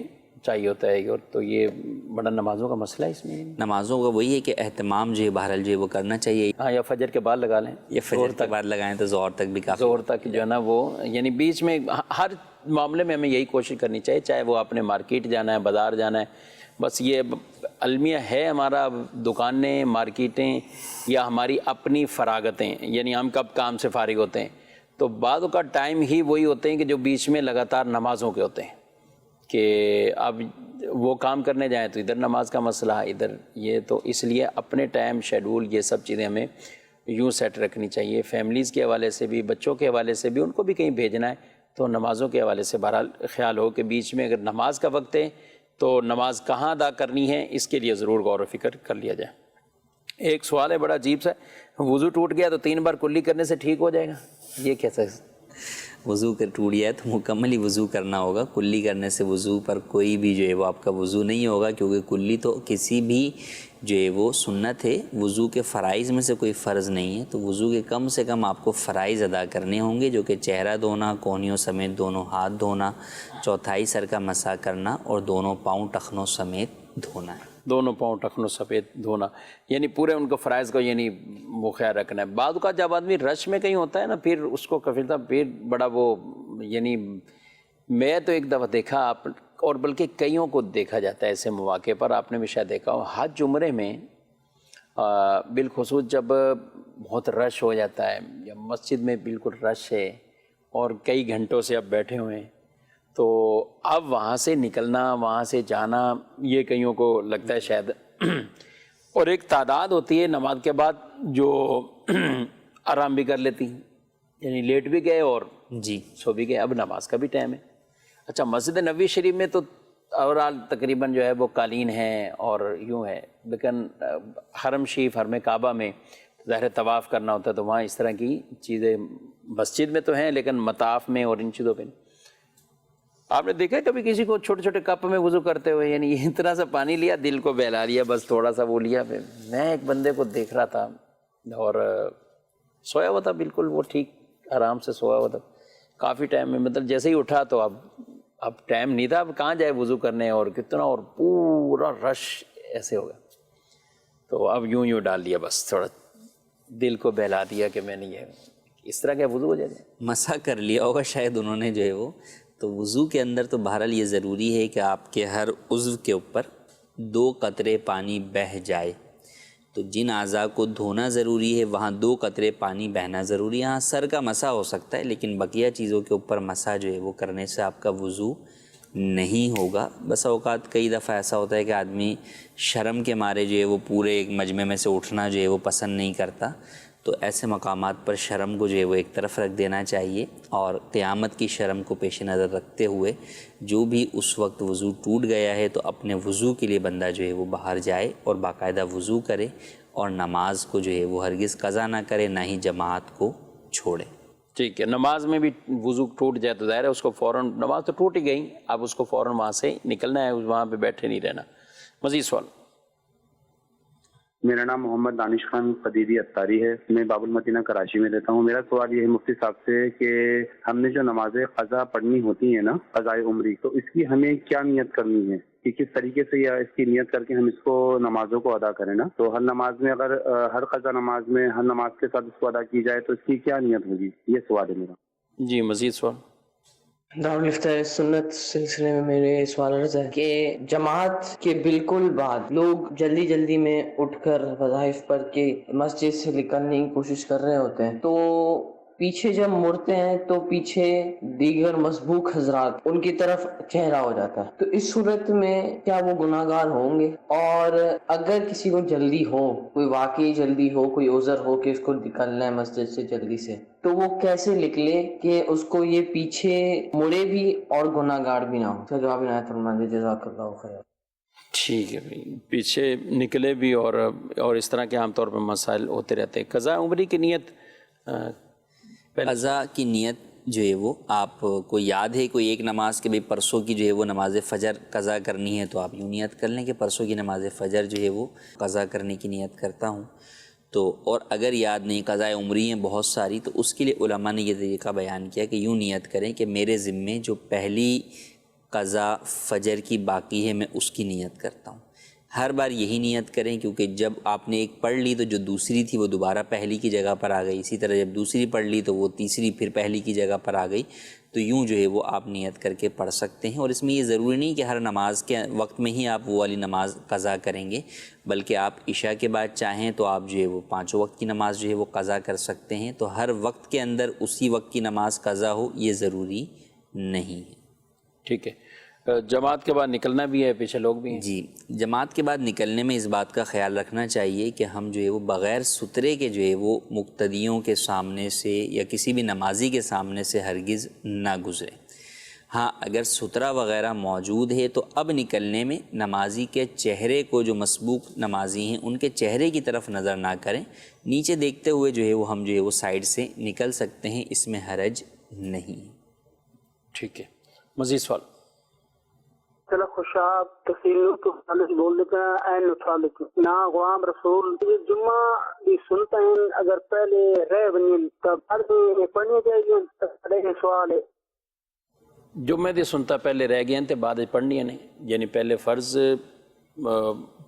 چاہیے ہوتا ہے، اور تو یہ بڑا نمازوں کا مسئلہ ہے اس میں۔ نمازوں کا وہی ہے کہ اہتمام جو ہے بہرحال جو ہے وہ کرنا چاہیے۔ ہاں، یا فجر کے بعد لگا لیں، یا فجر کے بعد لگائیں تو ظہر تک بھی کافی، ظہر تک جو ہے نا وہ، یعنی بیچ میں ہر معاملے میں ہمیں یہی کوشش کرنی چاہیے، چاہے وہ آپ نے مارکیٹ جانا ہے، بازار جانا ہے، بس یہ المیہ ہے ہمارا، دکانیں، مارکیٹیں یا ہماری اپنی فراغتیں، یعنی ہم کب کام سے فارغ ہوتے ہیں، تو بعض کا ٹائم ہی وہی ہوتے ہیں کہ جو بیچ میں لگاتار نمازوں کے ہوتے ہیں، کہ اب وہ کام کرنے جائیں تو ادھر نماز کا مسئلہ، ادھر یہ، تو اس لیے اپنے ٹائم شیڈول یہ سب چیزیں ہمیں یوں سیٹ رکھنی چاہیے، فیملیز کے حوالے سے بھی، بچوں کے حوالے سے بھی، ان کو بھی کہیں بھیجنا ہے تو نمازوں کے حوالے سے بہرحال خیال ہو کہ بیچ میں اگر نماز کا وقت ہے تو نماز کہاں ادا کرنی ہے، اس کے لیے ضرور غور و فکر کر لیا جائے۔ ایک سوال ہے بڑا عجیب سا، وضو ٹوٹ گیا تو 3 بار کلی کرنے سے ٹھیک ہو جائے گا، یہ کیسا ہے؟ وضو کر ٹوٹ گیا ہے تو مکمل ہی وضو کرنا ہوگا، کلی کرنے سے وضو پر کوئی بھی جو ہے وہ آپ کا وضو نہیں ہوگا، کیونکہ کلی تو کسی بھی جو ہے وہ سنت ہے، وضو کے فرائض میں سے کوئی فرض نہیں ہے، تو وضو کے کم سے کم آپ کو فرائض ادا کرنے ہوں گے، جو کہ چہرہ دھونا، کونیوں سمیت دونوں ہاتھ دھونا، چوتھائی سر کا مسح کرنا اور دونوں پاؤں ٹخنوں سمیت دھونا ہے۔ دونوں پاؤں ٹخنوں سفید دھونا، یعنی پورے ان کو فرائض کو یعنی وہ خیال رکھنا ہے۔ بعض کا جب آدمی رش میں کہیں ہوتا ہے نا، پھر اس کو کفیلتا پھر بڑا وہ، یعنی میں تو ایک دفعہ دیکھا آپ، اور بلکہ کئیوں کو دیکھا جاتا ہے ایسے مواقع پر، آپ نے بھی شاید دیکھا ہو، حج عمرے میں بالخصوص جب بہت رش ہو جاتا ہے یا مسجد میں بالکل رش ہے اور کئی گھنٹوں سے اب بیٹھے ہوئے ہیں، تو اب وہاں سے نکلنا، وہاں سے جانا، یہ کئیوں کو لگتا ہے شاید، اور ایک تعداد ہوتی ہے نماز کے بعد جو آرام بھی کر لیتی، یعنی لیٹ بھی گئے اور جی، سو بھی گئے، اب نماز کا بھی ٹائم ہے۔ اچھا، مسجد نبوی شریف میں تو اوورال تقریباً جو ہے وہ قالین ہے اور یوں ہے، لیکن حرم شریف، حرم کعبہ میں ظاہر طواف کرنا ہوتا ہے تو وہاں اس طرح کی چیزیں مسجد میں تو ہیں لیکن مطاف میں اور ان چیزوں پہ نہیں۔ آپ نے دیکھا ہے کبھی کسی کو چھوٹے چھوٹے کپ میں وضو کرتے ہوئے، یعنی اتنا سا پانی لیا، دل کو بہلا لیا، بس تھوڑا سا وہ لیا. میں ایک بندے کو دیکھ رہا تھا اور سویا ہوا تھا بالکل، وہ ٹھیک آرام سے سویا ہوا تھا کافی ٹائم میں، مطلب جیسے ہی اٹھا تو اب ٹائم نہیں تھا، اب کہاں جائے وضو کرنے، اور کتنا، اور پورا رش ایسے ہو گیا. تو اب یوں ڈال دیا، بس تھوڑا دل کو بہلا دیا کہ میں نہیں ہے. اس طرح کا وضو ہو جائے. مسح کر لیا ہوگا شاید انہوں نے جو ہے وہ. تو وضو کے اندر تو بہرحال یہ ضروری ہے کہ آپ کے ہر عضو کے اوپر 2 قطرے پانی بہہ جائے. تو جن اعضاء کو دھونا ضروری ہے وہاں 2 قطرے پانی بہنا ضروری ہے. ہاں سر کا مسح ہو سکتا ہے، لیکن بقیہ چیزوں کے اوپر مسح جو ہے وہ کرنے سے آپ کا وضو نہیں ہوگا. بس اوقات کئی دفعہ ایسا ہوتا ہے کہ آدمی شرم کے مارے جو ہے وہ پورے ایک مجمع میں سے اٹھنا جو ہے وہ پسند نہیں کرتا. تو ایسے مقامات پر شرم کو جو ہے وہ ایک طرف رکھ دینا چاہیے، اور قیامت کی شرم کو پیش نظر رکھتے ہوئے جو بھی اس وقت وضو ٹوٹ گیا ہے تو اپنے وضو کے لیے بندہ جو ہے وہ باہر جائے اور باقاعدہ وضو کرے، اور نماز کو جو ہے وہ ہرگز قضا نہ کرے، نہ ہی جماعت کو چھوڑے. ٹھیک ہے. نماز میں بھی وضو ٹوٹ جائے تو ظاہر ہے اس کو فوراً، نماز تو ٹوٹ ہی گئی، اب اس کو فوراً وہاں سے نکلنا ہے، وہاں پہ بیٹھے نہیں رہنا. مزید سوال. میرا نام محمد دانش خان قدیری اتاری ہے، میں باب المدینہ کراچی میں رہتا ہوں. میرا سوال یہ ہے مفتی صاحب سے کہ ہم نے جو نماز قضا پڑھنی ہوتی ہیں نا، قضاء عمری، تو اس کی ہمیں کیا نیت کرنی ہے کہ کس طریقے سے یا اس کی نیت کر کے ہم اس کو نمازوں کو ادا کریں نا؟ تو ہر نماز میں، اگر ہر قضا نماز میں ہر نماز کے ساتھ اس کو ادا کی جائے تو اس کی کیا نیت ہوگی؟ یہ سوال ہے میرا. جی مزید سوال. دارالفتہ سنت سلسلے میں میرے سوال عرض ہے کہ جماعت کے بالکل بعد لوگ جلدی جلدی میں اٹھ کر وظائف پڑھ کے مسجد سے نکلنے کی کوشش کر رہے ہوتے ہیں، تو پیچھے جب مڑتے ہیں تو پیچھے دیگر مسبوق حضرات ان کی طرف چہرہ ہو جاتا ہے. تو اس صورت میں کیا وہ گناہ گار ہوں گے؟ اور اگر کسی کو جلدی ہو، کوئی واقعی جلدی ہو، کوئی عذر ہو کہ اس کو نکلنا ہے مسجد سے جلدی سے، تو وہ کیسے نکلے کہ اس کو یہ پیچھے مڑے بھی اور گناہ گار بھی نہ ہو؟ تو جواب عنایت فرما دے. جزاک اللہ خیر. ٹھیک ہے بھائی، پیچھے نکلے بھی اور اس طرح کے عام طور پر مسائل ہوتے رہتے ہیں. قضاء عمری کی نیت، قضا کی نیت جو ہے وہ آپ کو یاد ہے کوئی ایک نماز کے بھی پرسوں کی جو ہے وہ نماز فجر قضا کرنی ہے، تو آپ یوں نیت کر لیں کہ پرسوں کی نماز فجر جو ہے وہ قضا کرنے کی نیت کرتا ہوں. تو اور اگر یاد نہیں، قضاء عمری ہیں بہت ساری، تو اس کے لیے علماء نے یہ طریقہ بیان کیا کہ یوں نیت کریں کہ میرے ذمے جو پہلی قضا فجر کی باقی ہے میں اس کی نیت کرتا ہوں. ہر بار یہی نیت کریں، کیونکہ جب آپ نے ایک پڑھ لی تو جو دوسری تھی وہ دوبارہ پہلی کی جگہ پر آ گئی. اسی طرح جب دوسری پڑھ لی تو وہ تیسری پھر پہلی کی جگہ پر آ گئی. تو یوں جو ہے وہ آپ نیت کر کے پڑھ سکتے ہیں. اور اس میں یہ ضروری نہیں کہ ہر نماز کے وقت میں ہی آپ وہ والی نماز قضا کریں گے، بلکہ آپ عشاء کے بعد چاہیں تو آپ جو ہے وہ 5 وقت کی نماز جو ہے وہ قضا کر سکتے ہیں. تو ہر وقت کے اندر اسی وقت کی نماز قضا ہو یہ ضروری نہیں ہے. ٹھیک ہے. جماعت کے بعد نکلنا بھی ہے، پیچھے لوگ بھی ہیں. جی، جماعت کے بعد نکلنے میں اس بات کا خیال رکھنا چاہیے کہ ہم جو ہے وہ بغیر سترے کے جو ہے وہ مقتدیوں کے سامنے سے یا کسی بھی نمازی کے سامنے سے ہرگز نہ گزریں. ہاں اگر سترہ وغیرہ موجود ہے تو اب نکلنے میں نمازی کے چہرے کو، جو مسبوق نمازی ہیں ان کے چہرے کی طرف نظر نہ کریں، نیچے دیکھتے ہوئے جو ہے وہ ہم جو ہے وہ سائڈ سے نکل سکتے ہیں، اس میں حرج نہیں ہے. ٹھیک ہے. مزید سوال. چلو خوشاب تفصیل تو خالص بول دیتا ہے این متعلق نا غلام رسول یہ جمعہ بھی سنتا ہے، اگر پہلے رہ بنی تب عربی پڑھنی جائے گی. سوال ہے جمعے دی سنتا پہلے رہ گئے ہیں تے بعد پڑھنی نہیں، یعنی پہلے فرض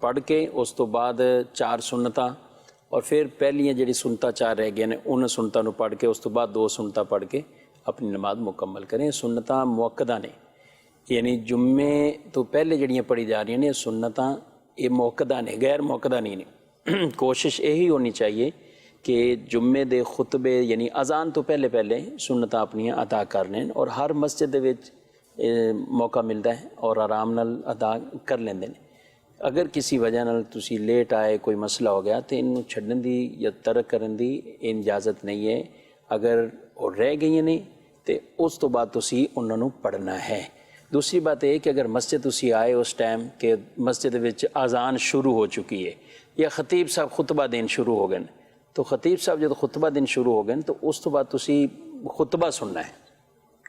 پڑھ کے اس تو بعد 4 سنتاں اور پھر پہلیاں جڑی سنتا 4 رہ گئے ہیں ان سنتاں نو پڑھ کے اس تو بعد 2 سنتاں پڑھ کے اپنی نماز مکمل کریں. سنتاں موقدہ نے، یعنی جمعے تو پہلے جڑیاں پڑھی جا رہی ہیں سنتاں یہ موقدہ نے، غیر موقدہ نہیں نے. کوشش یہی ہونی چاہیے کہ جمعے دے خطبے یعنی اذان تو پہلے سنتاں اپنی ادا کر لیں، اور ہر مسجد دے وچ موقع ملتا ہے اور آرام نال ادا کر لیندے نے. اگر کسی وجہ نال تسی لیٹ آئے، کوئی مسئلہ ہو گیا تو انہوں چھڈن دی یا ترک کرن دی اجازت نہیں ہے. اگر وہ رہ گئی نہیں تو اس تو بعد تسی انہوں نے پڑھنا ہے. دوسری بات یہ کہ اگر مسجد تسی آئے اس ٹائم کہ مسجد وچ اذان شروع ہو چکی ہے یا خطیب صاحب خطبہ دین شروع ہو گئے، تو خطیب صاحب جب خطبہ دین شروع ہو گئے تو اس تو بعد تسی خطبہ سننا ہے.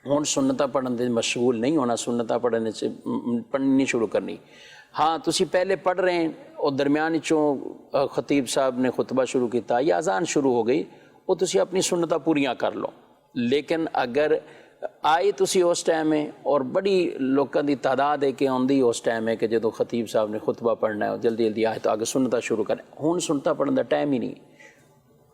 ہوں سنتاں پڑھن دے مشغول نہیں ہونا، سنتاں پڑھنے سے پڑھنی نہیں شروع کرنی. ہاں تسی پہلے پڑھ رہے ہیں اور درمیان چوں خطیب صاحب نے خطبہ شروع کیتا یا اذان شروع ہو گئی، وہ تسی اپنی سنتاں پوریاں کر لو. لیکن اگر آئے تسی اس ٹائم ہے اور بڑی لوکاں دی تعداد ہے کہ آندی اس ٹائم ہے کہ جدو خطیب صاحب نے خطبہ پڑھنا ہے اور جلدی جلدی آئے تو آگے سنتاں شروع کریں. ہوں سنتاں پڑھن دا ٹائم ہی نہیں.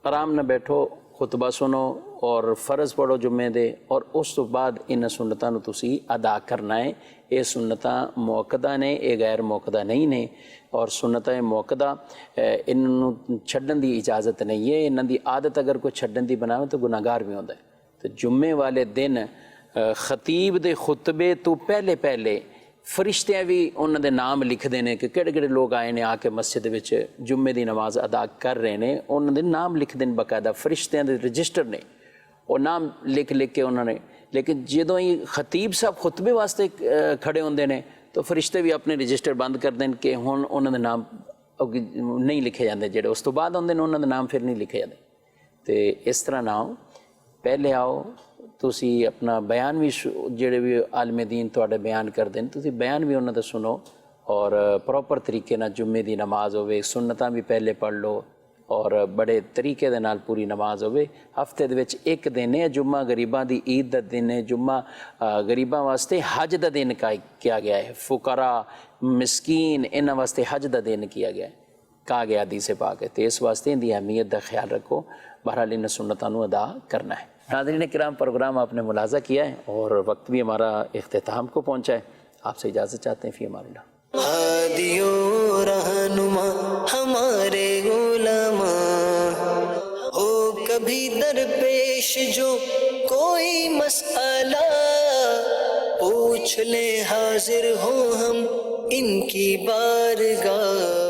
آرام نہ بیٹھو، خطبہ سنو اور فرض پڑھو جمعے دے، اور اس تو بعد ان سنتاں نو تسی ادا کرنا ہے. یہ سنتاں موقدہ نے، یہ غیر موقدہ نہیں نے. اور سنتاں موقدہ انہوں چھڈن دی اجازت نہیں ہے. انہاں دی عادت اگر کوئی چھڈن دی بناوے تو گناہگار بھی ہوندا ہے. تو جمعے والے دن خطیب دے خطبے تو پہلے پہلے فرشتیاں بھی انہاں دے نام لکھ دینے کہ کہڑے کہڑے لوگ آئے نے آ کے مسجد وچ جمعے دی نماز ادا کر رہے نے. انہاں دے نام لکھ دین، باقاعدہ فرشتیاں دے رجسٹر نے، اور نام لکھ کے انہوں نے. لیکن جدوں ہی خطیب صاحب خطبے واسطے کھڑے ہوندے نے تو فرشتے بھی اپنے رجسٹر بند کر دین کہ ہن انہاں دے نام نہیں لکھے جاندے، جڑے اس تو بعد ہوندے نے انہاں دے نام پھر نہیں لکھے جاندے. تے اس طرح نہ ہو، پہلے آؤ تسی اپنا بیان بھی جڑے بھی عالم دین تواڈے بیان کر دین تسی بیان بھی انہاں دا سنو، اور پراپر طریقے نال جمعے دی نماز ہوے، سنتاں بھی پہلے پڑھ لو اور بڑے طریقے دے نال پوری نماز ہوے. ہفتے دے وچ ایک دن ہے جمعہ، غریباں دی عید دا دن ہے. جمعہ غریباں واسطے حج دا دن کیا گیا ہے. فقراء مسکین انہاں واسطے حج دا دن کیا گیا ہے، کہا گیا حدیث پاک ہے. تو اس واسطے ان دی اہمیت دا خیال رکھو. بہرحال ان سنتاں نو ادا کرنا ہے. ناظرین کرام، پروگرام آپ نے ملاحظہ کیا ہے اور وقت بھی ہمارا اختتام کو پہنچا ہے. آپ سے اجازت چاہتے ہیں فی امان اللہ. ہادیو رہنما ہمارے علماء ہو کبھی درپیش جو کوئی مسئلہ پوچھ لے، حاضر ہوں ہم ان کی بارگاہ.